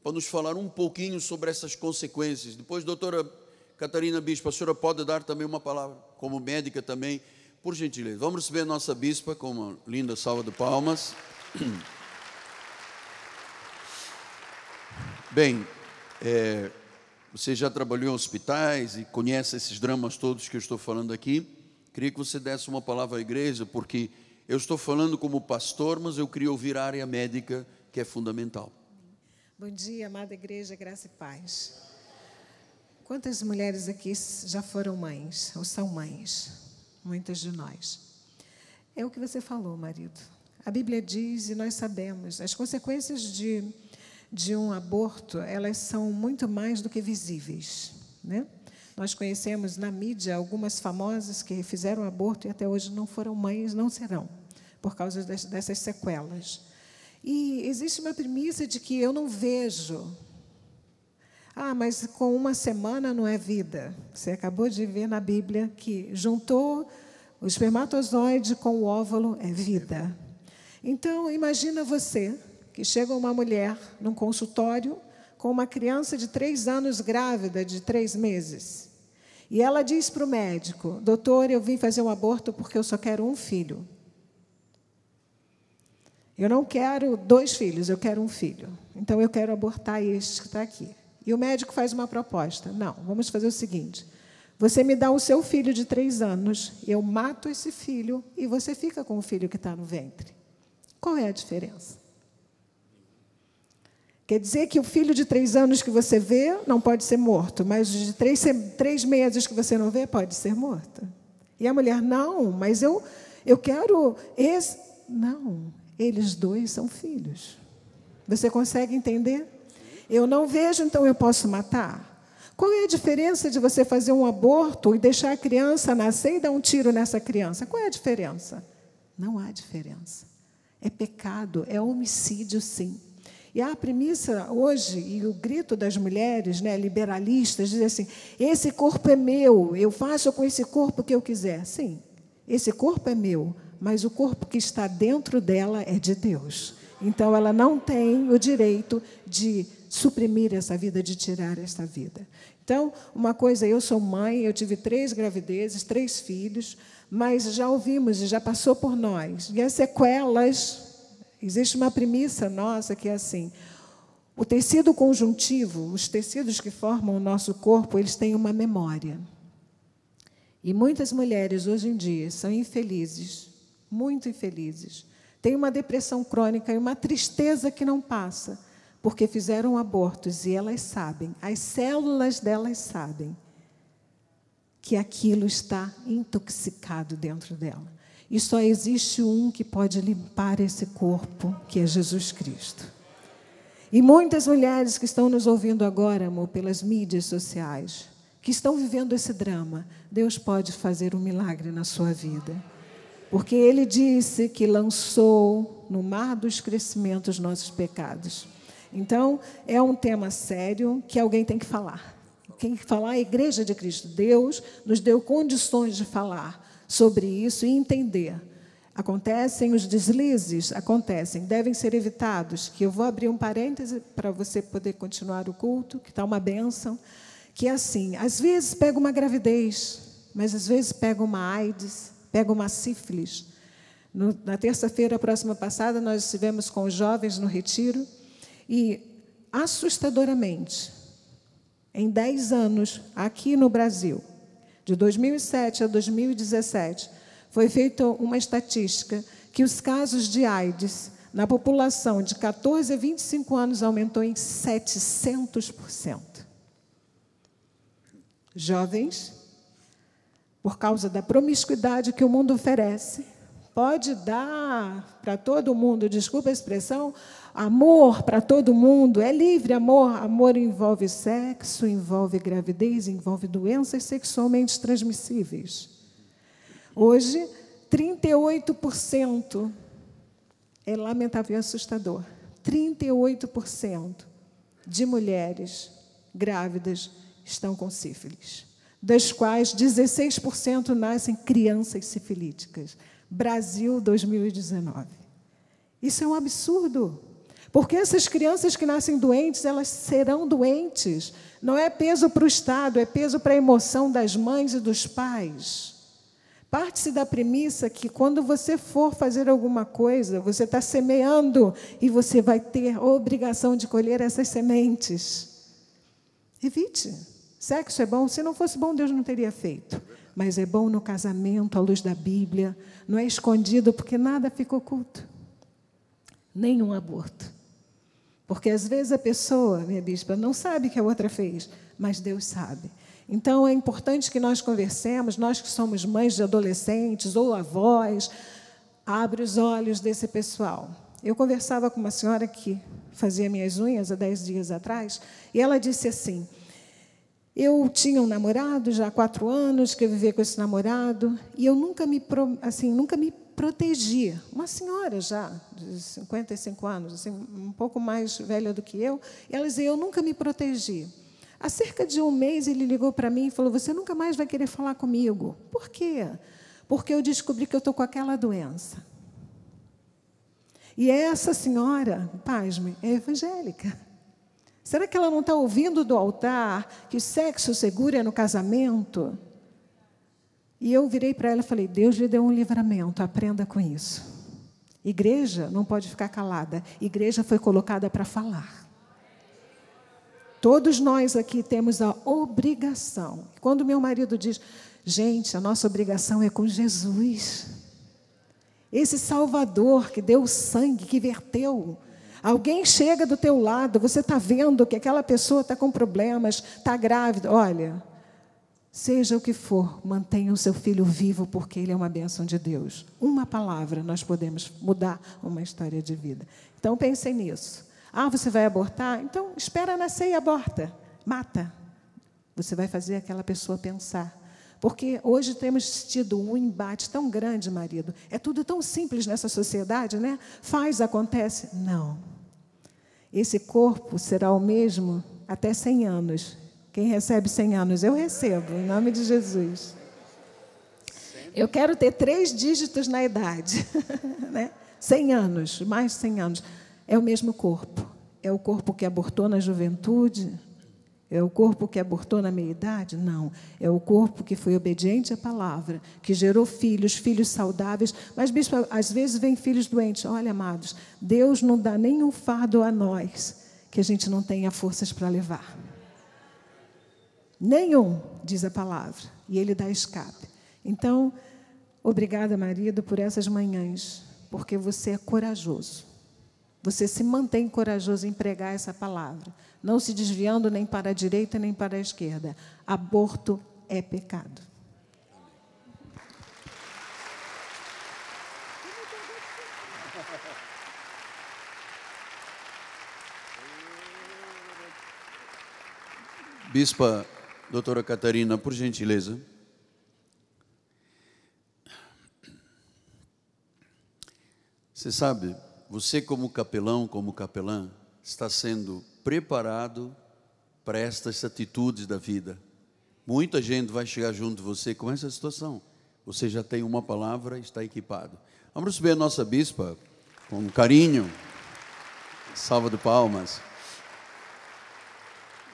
para nos falar um pouquinho sobre essas consequências. Depois, doutora Catarina Bispa, a senhora pode dar também uma palavra, como médica também, por gentileza. Vamos receber a nossa bispa com uma linda salva de palmas. Bem, você já trabalhou em hospitais e conhece esses dramas todos que eu estou falando aqui. Queria que você desse uma palavra à igreja, porque eu estou falando como pastor, mas eu queria ouvir a área médica, que é fundamental. Bom dia, amada igreja, graça e paz. Quantas mulheres aqui já foram mães, ou são mães? Muitas de nós. É o que você falou, marido. A Bíblia diz, e nós sabemos, as consequências de um aborto, elas são muito mais do que visíveis, né? Nós conhecemos na mídia algumas famosas que fizeram aborto e até hoje não foram mães, não serão, por causa dessas sequelas. E existe uma premissa de que eu não vejo. Mas com uma semana não é vida. Você acabou de ver na Bíblia que juntou o espermatozoide com o óvulo é vida. Então, imagina você que chega uma mulher num consultório com uma criança de 3 anos grávida, de 3 meses. E ela diz para o médico: doutor, eu vim fazer um aborto porque eu só quero um filho. Eu não quero 2 filhos, eu quero um filho. Então, eu quero abortar este que está aqui. E o médico faz uma proposta. Não, vamos fazer o seguinte. Você me dá o seu filho de 3 anos, eu mato esse filho e você fica com o filho que está no ventre. Qual é a diferença? Quer dizer que o filho de 3 anos que você vê não pode ser morto, mas de 3 meses que você não vê pode ser morto. E a mulher, não, mas eu quero esse. Não, eles 2 são filhos. Você consegue entender? Eu não vejo, então eu posso matar? Qual é a diferença de você fazer um aborto e deixar a criança nascer e dar um tiro nessa criança? Qual é a diferença? Não há diferença. É pecado, é homicídio, sim. E a premissa hoje, e o grito das mulheres, né, liberalistas, diz assim: esse corpo é meu, eu faço com esse corpo o que eu quiser. Sim, esse corpo é meu, mas o corpo que está dentro dela é de Deus. Então, ela não tem o direito de suprimir essa vida, de tirar esta vida. Então, uma coisa, eu sou mãe, eu tive 3 gravidezes, 3 filhos, mas já ouvimos e já passou por nós. E as sequelas... Existe uma premissa nossa que é assim: o tecido conjuntivo, os tecidos que formam o nosso corpo, eles têm uma memória. E muitas mulheres hoje em dia são infelizes, muito infelizes. Têm uma depressão crônica e uma tristeza que não passa, porque fizeram abortos e elas sabem, as células delas sabem que aquilo está intoxicado dentro dela. E só existe um que pode limpar esse corpo, que é Jesus Cristo. E muitas mulheres que estão nos ouvindo agora, amor, pelas mídias sociais, que estão vivendo esse drama, Deus pode fazer um milagre na sua vida. Porque Ele disse que lançou no mar dos crescimentos os nossos pecados. Então, é um tema sério que alguém tem que falar. Quem tem que falar é a Igreja de Cristo. Deus nos deu condições de falar sobre isso e entender. Acontecem os deslizes? Acontecem. Devem ser evitados. Que eu vou abrir um parêntese para você poder continuar o culto, que está uma bênção. Que é assim, às vezes pega uma gravidez, mas às vezes pega uma AIDS, pega uma sífilis. Na terça-feira próxima passada, nós estivemos com os jovens no retiro e, assustadoramente, em 10 anos, aqui no Brasil, de 2007 a 2017, foi feita uma estatística que os casos de AIDS na população de 14 a 25 anos aumentou em 700%. Jovens, por causa da promiscuidade que o mundo oferece, pode dar para todo mundo, desculpa a expressão, amor para todo mundo, é livre amor. Amor envolve sexo, envolve gravidez, envolve doenças sexualmente transmissíveis. Hoje, 38%, é lamentável e assustador, 38% de mulheres grávidas estão com sífilis, das quais 16% nascem crianças sifilíticas. Brasil 2019. Isso é um absurdo. Porque essas crianças que nascem doentes, elas serão doentes. Não é peso para o Estado, é peso para a emoção das mães e dos pais. Parte-se da premissa que quando você for fazer alguma coisa, você está semeando e você vai ter a obrigação de colher essas sementes. Evite. Sexo é bom. Se não fosse bom, Deus não teria feito. Mas é bom no casamento, à luz da Bíblia. Não é escondido, porque nada fica oculto. Nenhum aborto. Porque às vezes a pessoa, minha bispa, não sabe que a outra fez, mas Deus sabe. Então, é importante que nós conversemos, nós que somos mães de adolescentes ou avós, abre os olhos desse pessoal. Eu conversava com uma senhora que fazia minhas unhas há 10 dias atrás, e ela disse assim, eu tinha um namorado já há 4 anos, que eu vivia com esse namorado, e eu nunca me protegia. Uma senhora já, de 55 anos, assim, um pouco mais velha do que eu, e ela dizia, eu nunca me protegi. Há cerca de 1 mês, ele ligou para mim e falou, você nunca mais vai querer falar comigo. Por quê? Porque eu descobri que eu estou com aquela doença. E essa senhora, pasme, é evangélica. Será que ela não está ouvindo do altar que sexo seguro é no casamento? E eu virei para ela e falei, Deus lhe deu um livramento, aprenda com isso. Igreja não pode ficar calada. Igreja foi colocada para falar. Todos nós aqui temos a obrigação. Quando meu marido diz, gente, a nossa obrigação é com Jesus. Esse Salvador que deu o sangue, que verteu. Alguém chega do teu lado, você está vendo que aquela pessoa está com problemas, está grávida. Olha, seja o que for, mantenha o seu filho vivo, porque ele é uma bênção de Deus. Uma palavra, nós podemos mudar uma história de vida. Então, pensem nisso. Ah, você vai abortar? Então, espera nascer e aborta. Mata. Você vai fazer aquela pessoa pensar. Porque hoje temos tido um embate tão grande, marido. É tudo tão simples nessa sociedade, né? Faz, acontece. Não. Esse corpo será o mesmo até 100 anos. Quem recebe 100 anos? Eu recebo, em nome de Jesus. Eu quero ter 3 dígitos na idade. Né? 100 anos, mais de 100 anos. É o mesmo corpo. É o corpo que abortou na juventude? É o corpo que abortou na meia-idade? Não. É o corpo que foi obediente à palavra, que gerou filhos, filhos saudáveis. Mas, bispo, às vezes vem filhos doentes. Olha, amados, Deus não dá nenhum fardo a nós que a gente não tenha forças para levar. Nenhum, diz a palavra. E Ele dá escape. Então, obrigada, marido, por essas manhãs, porque você é corajoso. Você se mantém corajoso em pregar essa palavra, não se desviando nem para a direita nem para a esquerda. Aborto é pecado. Bispa, doutora Catarina, por gentileza. Você sabe, você como capelão, como capelã, está sendo preparado para estas atitudes da vida. Muita gente vai chegar junto de você com essa situação. Você já tem uma palavra e está equipado. Vamos receber a nossa bispa com carinho. Salva de palmas.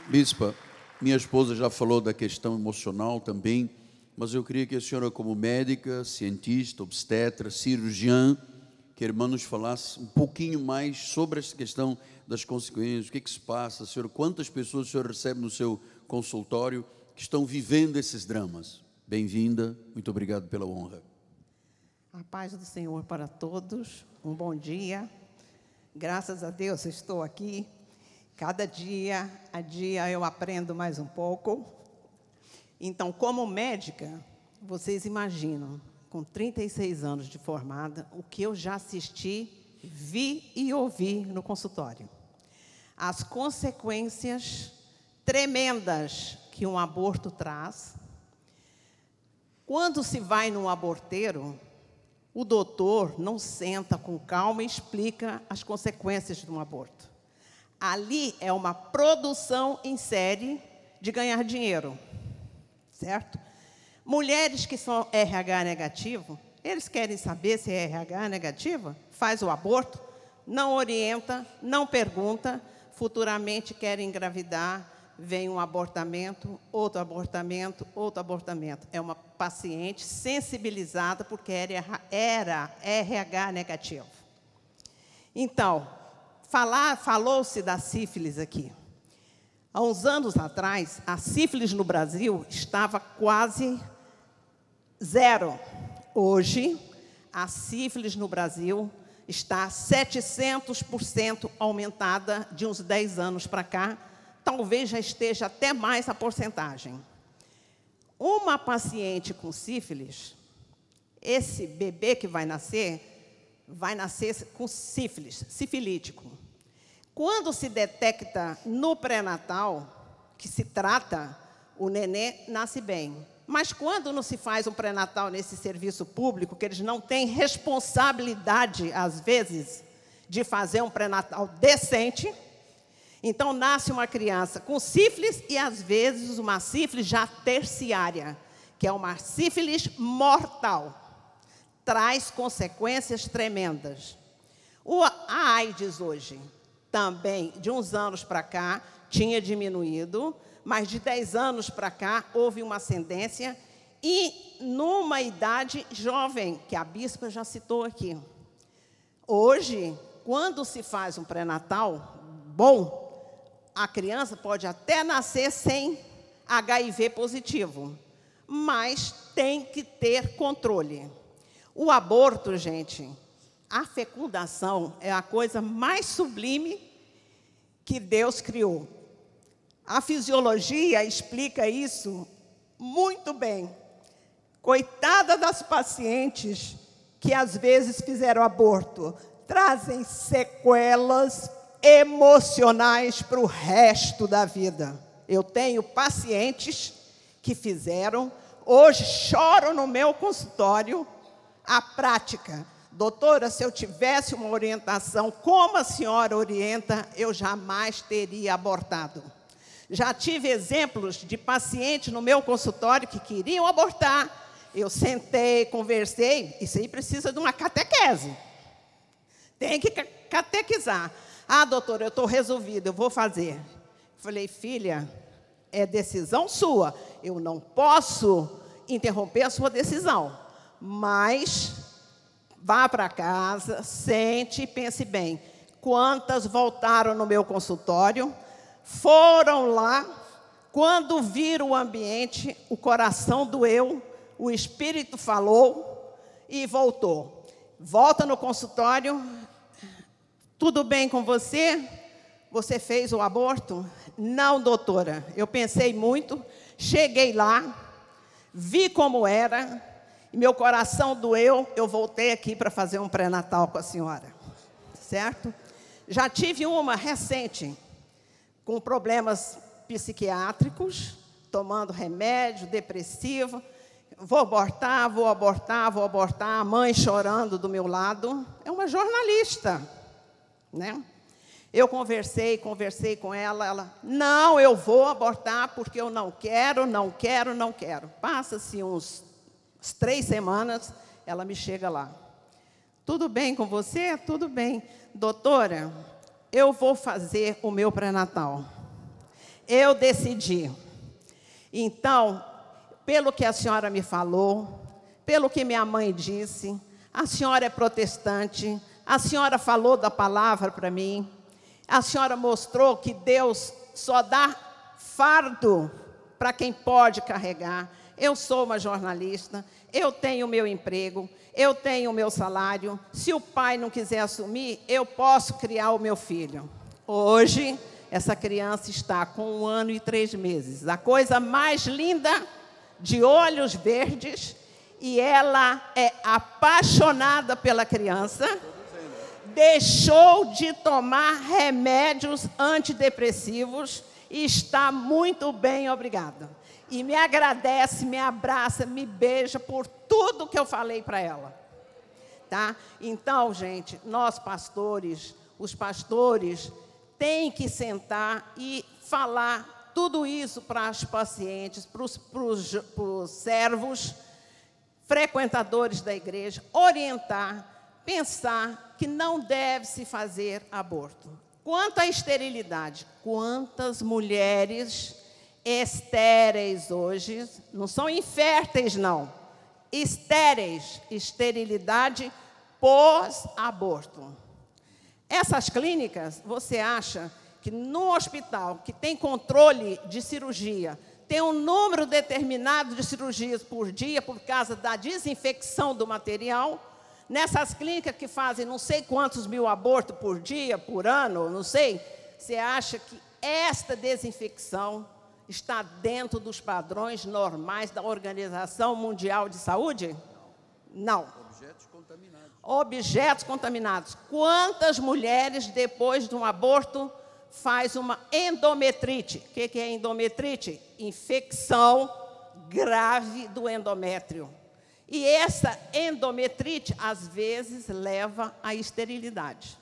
Bispa, minha esposa já falou da questão emocional também, mas eu queria que a senhora, como médica, cientista, obstetra, cirurgiã, que a irmã nos falasse um pouquinho mais sobre essa questão das consequências, o que se passa, senhor, quantas pessoas o senhor recebe no seu consultório que estão vivendo esses dramas. Bem-vinda, muito obrigado pela honra. A paz do Senhor para todos, um bom dia. Graças a Deus estou aqui. Cada dia a dia eu aprendo mais um pouco. Então, como médica, vocês imaginam, com 36 anos de formada, o que eu já assisti, vi e ouvi no consultório. As consequências tremendas que um aborto traz. Quando se vai num aborteiro, o doutor não senta com calma e explica as consequências de um aborto. Ali é uma produção em série de ganhar dinheiro, certo? Mulheres que são RH negativo, eles querem saber se é RH negativa, faz o aborto, não orienta, não pergunta, futuramente querem engravidar, vem um abortamento, outro abortamento, outro abortamento. É uma paciente sensibilizada porque era RH negativo. Então, falou-se da sífilis aqui. Há uns anos atrás, a sífilis no Brasil estava quase zero. Hoje, a sífilis no Brasil está 700% aumentada de uns 10 anos para cá. Talvez já esteja até mais a porcentagem. Uma paciente com sífilis, esse bebê que vai nascer com sífilis, sifilítico. Quando se detecta no pré-natal, que se trata, o nenê nasce bem. Mas quando não se faz um pré-natal nesse serviço público, que eles não têm responsabilidade, às vezes, de fazer um pré-natal decente, então nasce uma criança com sífilis e, às vezes, uma sífilis já terciária, que é uma sífilis mortal. Traz consequências tremendas. A AIDS hoje, também, de uns anos para cá, tinha diminuído, mas de 10 anos para cá houve uma ascendência e numa idade jovem, que a bispa já citou aqui. Hoje, quando se faz um pré-natal bom, a criança pode até nascer sem HIV positivo, mas tem que ter controle. O aborto, gente, a fecundação é a coisa mais sublime que Deus criou. A fisiologia explica isso muito bem. Coitada das pacientes que às vezes fizeram aborto, trazem sequelas emocionais para o resto da vida. Eu tenho pacientes que fizeram, hoje choram no meu consultório, a prática. Doutora, se eu tivesse uma orientação como a senhora orienta, eu jamais teria abortado. Já tive exemplos de pacientes no meu consultório que queriam abortar. Eu sentei, conversei. Isso aí precisa de uma catequese. Tem que catequizar. Ah, doutora, eu estou resolvida, eu vou fazer. Falei, filha, é decisão sua. Eu não posso interromper a sua decisão. Mas vá para casa, sente e pense bem. Quantas voltaram no meu consultório, foram lá, quando viram o ambiente, o coração doeu, o espírito falou e voltou. Volta no consultório, tudo bem com você? Você fez o aborto? Não, doutora, eu pensei muito, cheguei lá, vi como era, e meu coração doeu, eu voltei aqui para fazer um pré-natal com a senhora, certo? Já tive uma recente, com problemas psiquiátricos, tomando remédio, depressivo. Vou abortar, vou abortar, vou abortar. A mãe chorando do meu lado. É uma jornalista, né? Eu conversei com ela. Ela, não, eu vou abortar porque eu não quero, não quero, não quero. Passa-se uns 3 semanas, ela me chega lá. Tudo bem com você? Tudo bem. Doutora, eu vou fazer o meu pré-natal. Eu decidi. Então, pelo que a senhora me falou, pelo que minha mãe disse, a senhora é protestante, a senhora falou da palavra para mim, a senhora mostrou que Deus só dá fardo para quem pode carregar. Eu sou uma jornalista, eu tenho o meu emprego, eu tenho o meu salário. Se o pai não quiser assumir, eu posso criar o meu filho. Hoje, essa criança está com 1 ano e 3 meses. A coisa mais linda, de olhos verdes, e ela é apaixonada pela criança. Deixou de tomar remédios antidepressivos e está muito bem, obrigada. E me agradece, me abraça, me beija por tudo que eu falei para ela. Tá? Então, gente, nós pastores, os pastores, têm que sentar e falar tudo isso para as pacientes, para os servos, frequentadores da igreja, orientar, pensar que não deve se fazer aborto. Quanto à esterilidade, quantas mulheres estéreis hoje, não são inférteis, não, estéreis, esterilidade pós-aborto. Essas clínicas, você acha que no hospital que tem controle de cirurgia, tem um número determinado de cirurgias por dia por causa da desinfecção do material, nessas clínicas que fazem não sei quantos mil abortos por dia, por ano, não sei, você acha que esta desinfecção está dentro dos padrões normais da Organização Mundial de Saúde? Não. Objetos contaminados. Objetos contaminados. Quantas mulheres, depois de um aborto, faz uma endometrite? O que é endometrite? Infecção grave do endométrio. E essa endometrite, às vezes, leva à esterilidade.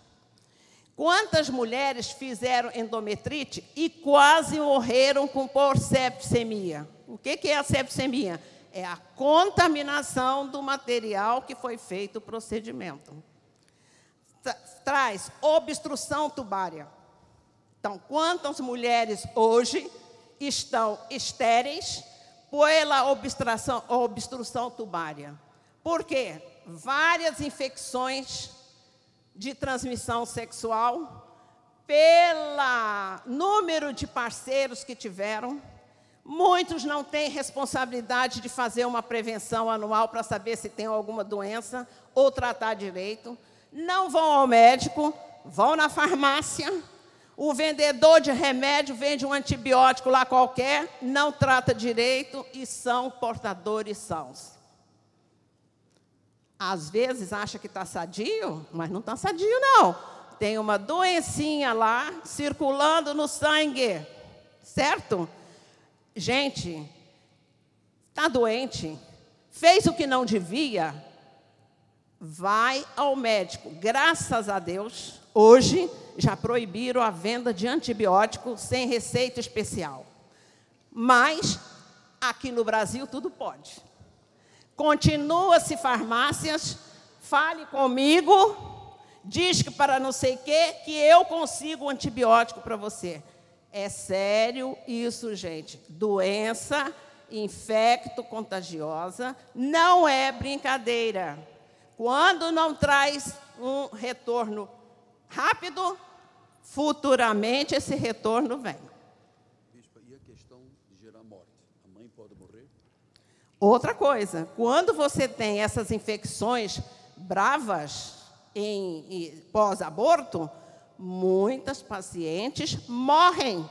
Quantas mulheres fizeram endometrite e quase morreram por septicemia? O que é a septicemia? É a contaminação do material que foi feito o procedimento. Traz obstrução tubária. Então, quantas mulheres hoje estão estéreis pela obstrução tubária? Por quê? Várias infecções de transmissão sexual, pelo número de parceiros que tiveram. Muitos não têm responsabilidade de fazer uma prevenção anual para saber se tem alguma doença ou tratar direito. Não vão ao médico, vão na farmácia. O vendedor de remédio vende um antibiótico lá qualquer, não trata direito e são portadores sãos. Às vezes acha que está sadio, mas não está sadio, não. Tem uma doencinha lá circulando no sangue, certo? Gente, está doente, fez o que não devia, vai ao médico. Graças a Deus, hoje já proibiram a venda de antibiótico sem receita especial. Mas, aqui no Brasil, tudo pode. Continua-se farmácias, fale comigo, diz que para não sei o quê, que eu consigo um antibiótico para você. É sério isso, gente. Doença infecto-contagiosa não é brincadeira. Quando não traz um retorno rápido, futuramente esse retorno vem. Bispa, e a questão de gerar morte? A mãe pode morrer? Outra coisa, quando você tem essas infecções bravas em pós-aborto, muitas pacientes morrem.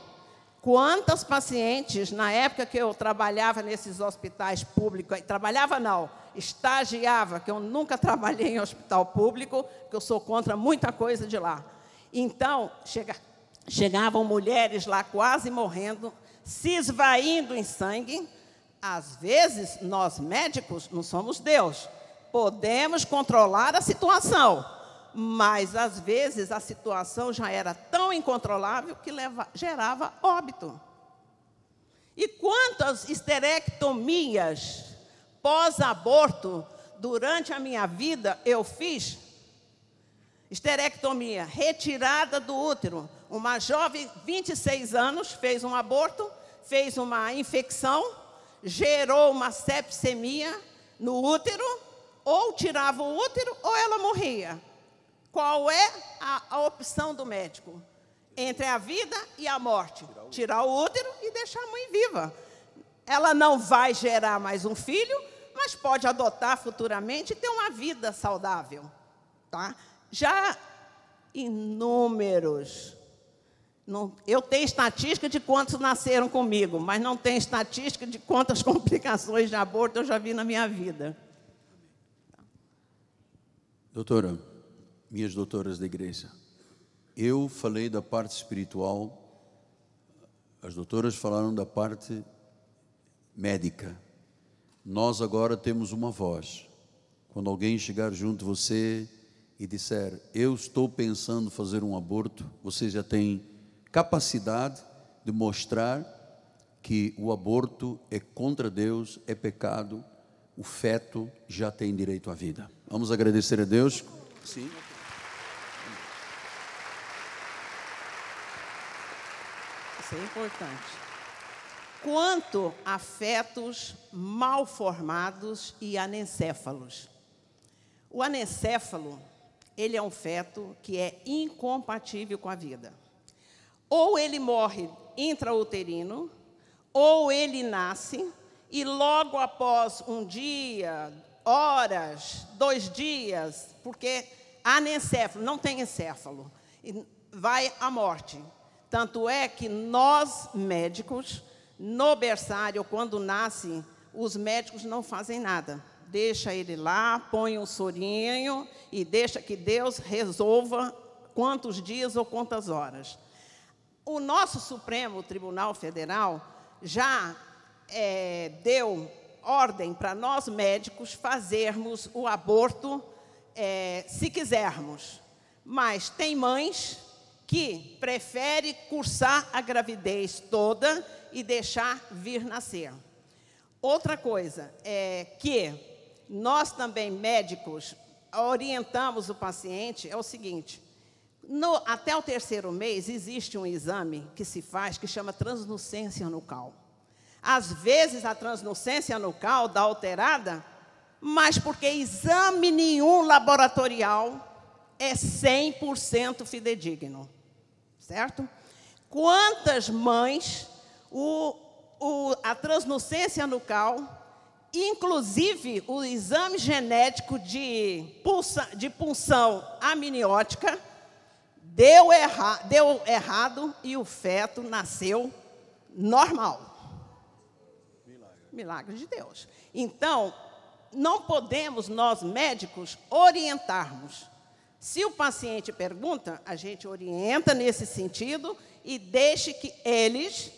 Quantas pacientes, na época que eu trabalhava nesses hospitais públicos, trabalhava não, estagiava, que eu nunca trabalhei em hospital público, porque eu sou contra muita coisa de lá. Então, chegavam mulheres lá quase morrendo, se esvaindo em sangue. Às vezes, nós médicos não somos Deus, podemos controlar a situação, mas às vezes a situação já era tão incontrolável que gerava óbito. E quantas esterectomias pós-aborto durante a minha vida eu fiz? Esterectomia, retirada do útero. Uma jovem, 26 anos, fez um aborto, fez uma infecção, gerou uma septicemia no útero, ou tirava o útero ou ela morria. Qual é a opção do médico? Entre a vida e a morte. Tirar o útero e deixar a mãe viva. Ela não vai gerar mais um filho, mas pode adotar futuramente e ter uma vida saudável. Tá? Já inúmeros. Eu tenho estatística de quantos nasceram comigo, mas não tenho estatística de quantas complicações de aborto eu já vi na minha vida. Doutora, minhas doutoras da igreja, eu falei da parte espiritual, as doutoras falaram da parte médica. Nós agora temos uma voz. Quando alguém chegar junto de você e disser, eu estou pensando fazer um aborto, você já tem capacidade de mostrar que o aborto é contra Deus, é pecado, o feto já tem direito à vida. Vamos agradecer a Deus. Sim. Isso é importante. Quanto a fetos mal formados e anencéfalos. O anencéfalo, ele é um feto que é incompatível com a vida. Ou ele morre intrauterino, ou ele nasce e logo após um dia, horas, 2 dias, porque anencéfalo, não tem encéfalo, vai à morte. Tanto é que nós, médicos, no berçário, quando nasce, os médicos não fazem nada. Deixa ele lá, põe um sorinho e deixa que Deus resolva quantos dias ou quantas horas. O nosso Supremo Tribunal Federal já deu ordem para nós médicos fazermos o aborto se quisermos. Mas tem mães que preferem cursar a gravidez toda e deixar vir nascer. Outra coisa é que nós também, médicos, orientamos o paciente, é o seguinte, até o 3º mês existe um exame que se faz que chama translucência nucal. Às vezes a translucência nucal dá alterada, mas porque exame nenhum laboratorial é 100% fidedigno, certo? Quantas mães a translucência nucal, inclusive o exame genético de punção amniótica, deu errado e o feto nasceu normal. Milagre de Deus. Então, não podemos, nós médicos, orientarmos. Se o paciente pergunta, a gente orienta nesse sentido e deixe que eles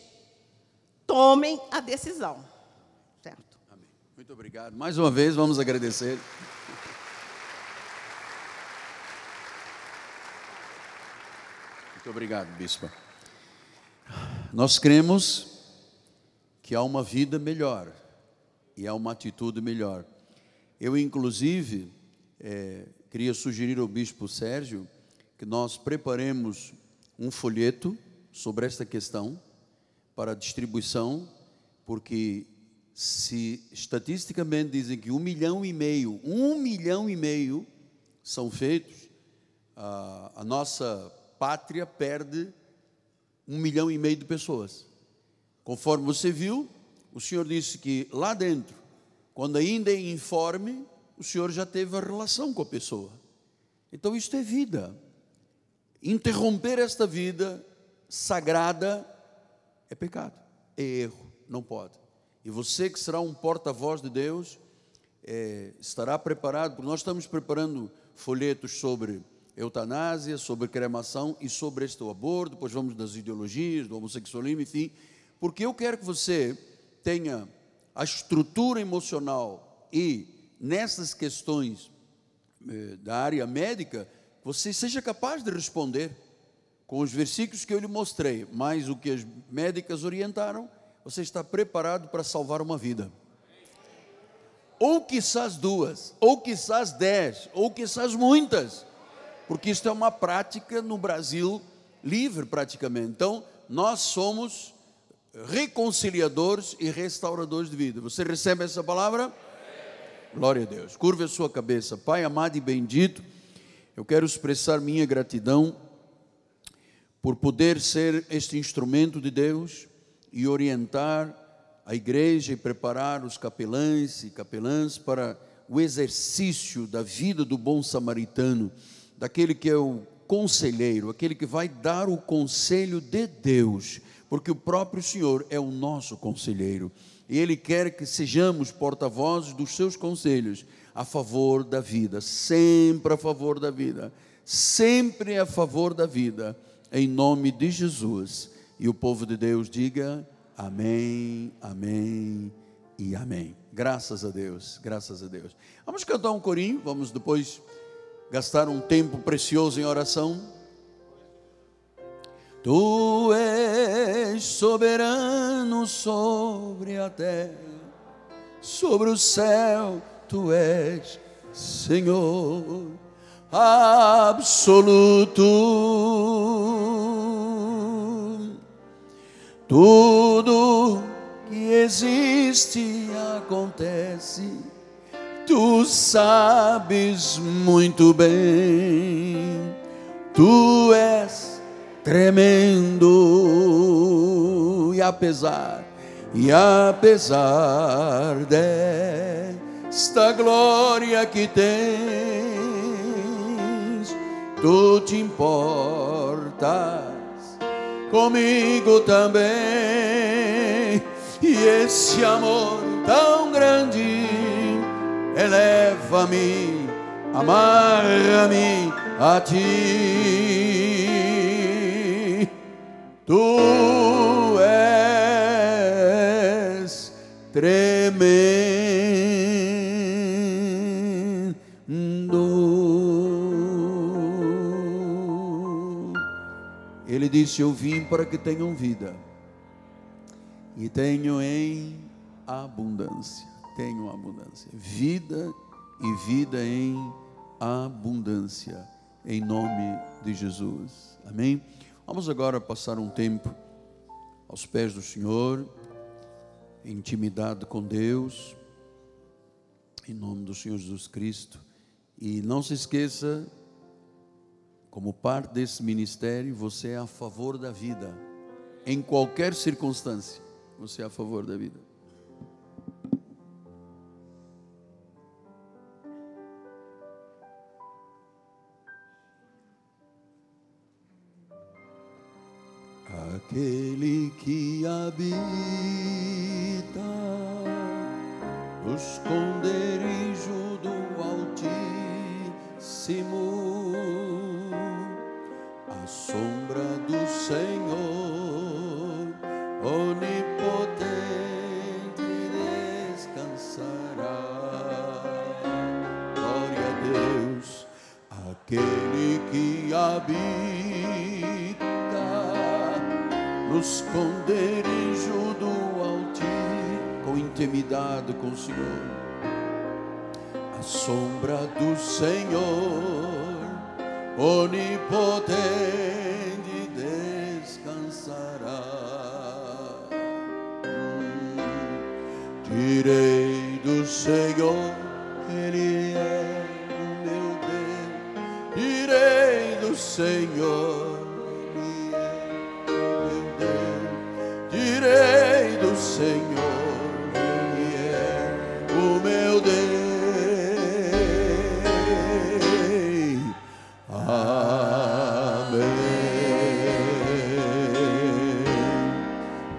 tomem a decisão. Certo? Amém. Muito obrigado. Mais uma vez, vamos agradecer. Muito obrigado, bispa. Nós cremos que há uma vida melhor e há uma atitude melhor. Eu, inclusive, queria sugerir ao bispo Sérgio que nós preparemos um folheto sobre esta questão para distribuição, porque se estatisticamente dizem que 1,5 milhão são feitos, a nossa pátria perde 1,5 milhão de pessoas. Conforme você viu, o senhor disse que lá dentro, quando ainda é informe, o senhor já teve a relação com a pessoa. Então isto é vida. Interromper esta vida sagrada é pecado, é erro, não pode. E você que será um porta-voz de Deus, estará preparado, porque nós estamos preparando folhetos sobre eutanásia, sobre cremação e sobre este aborto, depois vamos das ideologias, do homossexualismo, enfim, porque eu quero que você tenha a estrutura emocional e nessas questões da área médica, você seja capaz de responder com os versículos que eu lhe mostrei, mais o que as médicas orientaram, você está preparado para salvar uma vida. Ou quizás 2, ou quizás 10, ou quizás muitas, porque isso é uma prática no Brasil livre praticamente. Então, nós somos reconciliadores e restauradores de vida. Você recebe essa palavra? Glória a Deus. Curva a sua cabeça. Pai amado e bendito, eu quero expressar minha gratidão por poder ser este instrumento de Deus e orientar a igreja e preparar os capelães e capelãs para o exercício da vida do bom samaritano, daquele que é o conselheiro, aquele que vai dar o conselho de Deus, porque o próprio Senhor é o nosso conselheiro, e Ele quer que sejamos porta-vozes dos seus conselhos, a favor da vida, sempre a favor da vida, sempre a favor da vida, em nome de Jesus, e o povo de Deus diga, amém, amém e amém. Graças a Deus, graças a Deus. Vamos cantar um corinho, vamos depois gastar um tempo precioso em oração. Tu és soberano sobre a terra, sobre o céu, Tu és Senhor absoluto. Tudo que existe acontece, tu sabes muito bem. Tu és tremendo, e apesar desta glória que tens, tu te importas comigo também. E esse amor tão grande eleva-me, amarra-me a ti. Tu és tremendo. Ele disse: eu vim para que tenham vida e tenham em abundância. Tenham abundância, vida e vida em abundância, em nome de Jesus, amém? Vamos agora passar um tempo aos pés do Senhor, em intimidade com Deus, em nome do Senhor Jesus Cristo. E não se esqueça, como parte desse ministério, você é a favor da vida, em qualquer circunstância, você é a favor da vida. Aquele que habita no esconderijo do Altíssimo, à sombra do Senhor onipotente descansará. Glória a Deus. Aquele que habita no esconderijo do Altíssimo, com intimidade com o Senhor, à sombra do Senhor onipotente descansará. Direi do Senhor, Ele é o meu Deus. Direi do Senhor, Senhor, Ele é o meu Deus. Amém.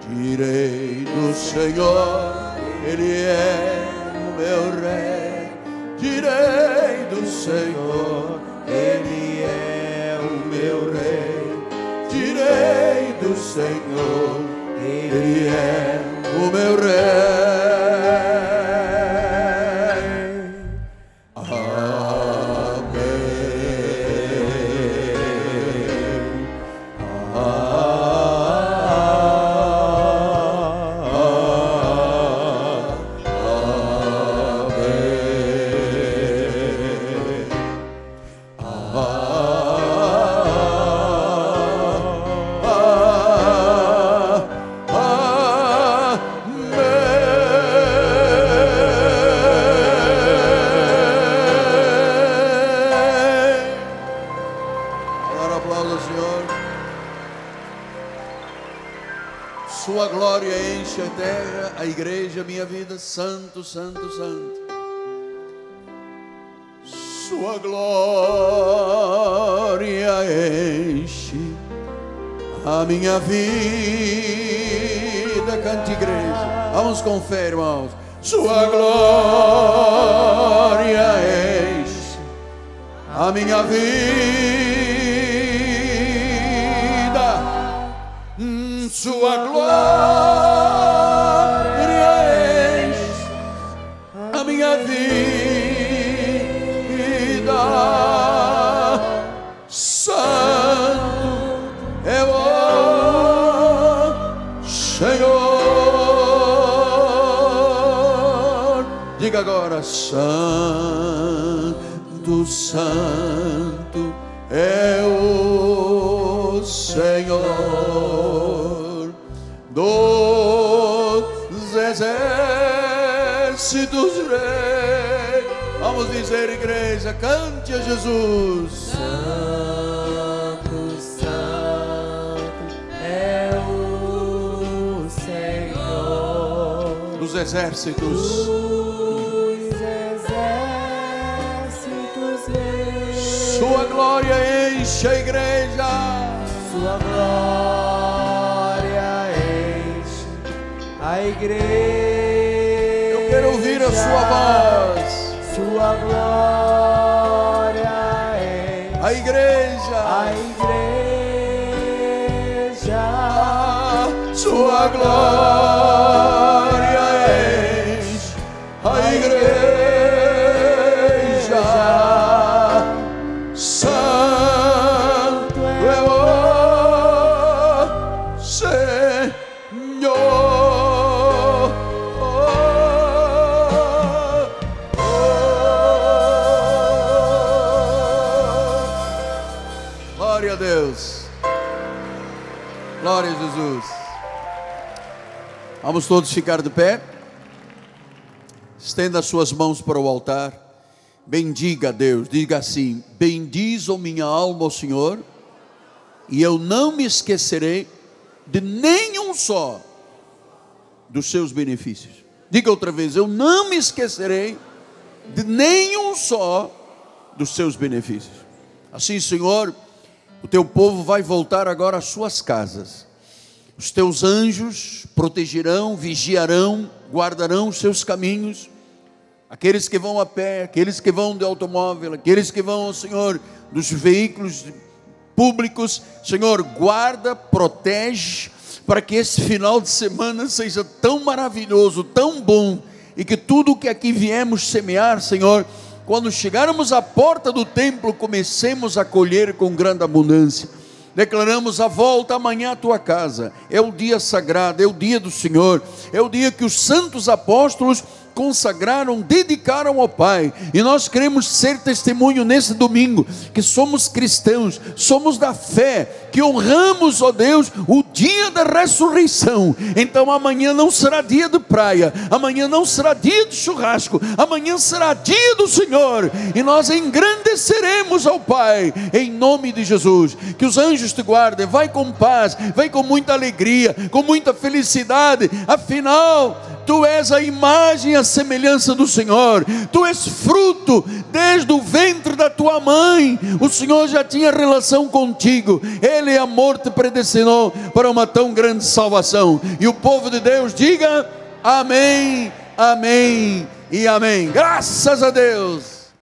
Direi do Senhor, Ele é o meu Rei. Direi do Senhor, Ele é o meu Rei. Direi do Senhor, Ele é o meu Rei. Amém. Sua glória enche a terra, a igreja, a minha vida. Santo, santo, santo. Sua glória enche a minha vida. Cante, igreja. Vamos com fé, irmãos. Sua glória enche a minha vida. Sua glória enche a minha vida. Santo é o Senhor. Diga agora: Santo, Santo é o Senhor. dos exércitos, Rei. Vamos dizer, igreja, cante a Jesus. Santo, Santo é o Senhor Dos exércitos. dos exércitos. Sua glória enche a igreja. Sua glória enche a igreja. Eu quero ouvir a sua voz. Sua glória enche A igreja. Sua glória enche a igreja. Santo é o Senhor. Glória a Deus. Glória a Jesus. Vamos todos ficar de pé. Estenda as suas mãos para o altar. Bendiga a Deus. Diga assim: bendiz, ó minha alma, ao Senhor, e eu não me esquecerei de nenhum só dos seus benefícios. Diga outra vez: eu não me esquecerei de nenhum só dos seus benefícios. Assim, Senhor, o teu povo vai voltar agora às suas casas. Os teus anjos protegerão, vigiarão, guardarão os seus caminhos. Aqueles que vão a pé, aqueles que vão de automóvel, aqueles que vão, Senhor, dos veículos públicos. Senhor, guarda, protege, para que esse final de semana seja tão maravilhoso, tão bom, e que tudo o que aqui viemos semear, Senhor, quando chegarmos à porta do templo, comecemos a colher com grande abundância. Declaramos a volta amanhã à tua casa. É o dia sagrado, é o dia do Senhor, é o dia que os santos apóstolos consagraram, dedicaram ao Pai, e nós queremos ser testemunho nesse domingo, que somos cristãos, somos da fé, que honramos, ó Deus, o dia da ressurreição. Então amanhã não será dia de praia, amanhã não será dia de churrasco, amanhã será dia do Senhor, e nós engrandeceremos ao Pai, em nome de Jesus. Que os anjos te guardem. Vai com paz, vai com muita alegria, com muita felicidade. Afinal, tu és a imagem e a semelhança do Senhor. Tu és fruto desde o ventre da tua mãe. O Senhor já tinha relação contigo. Ele, amor, te predestinou para uma tão grande salvação. E o povo de Deus diga amém, amém e amém. Graças a Deus.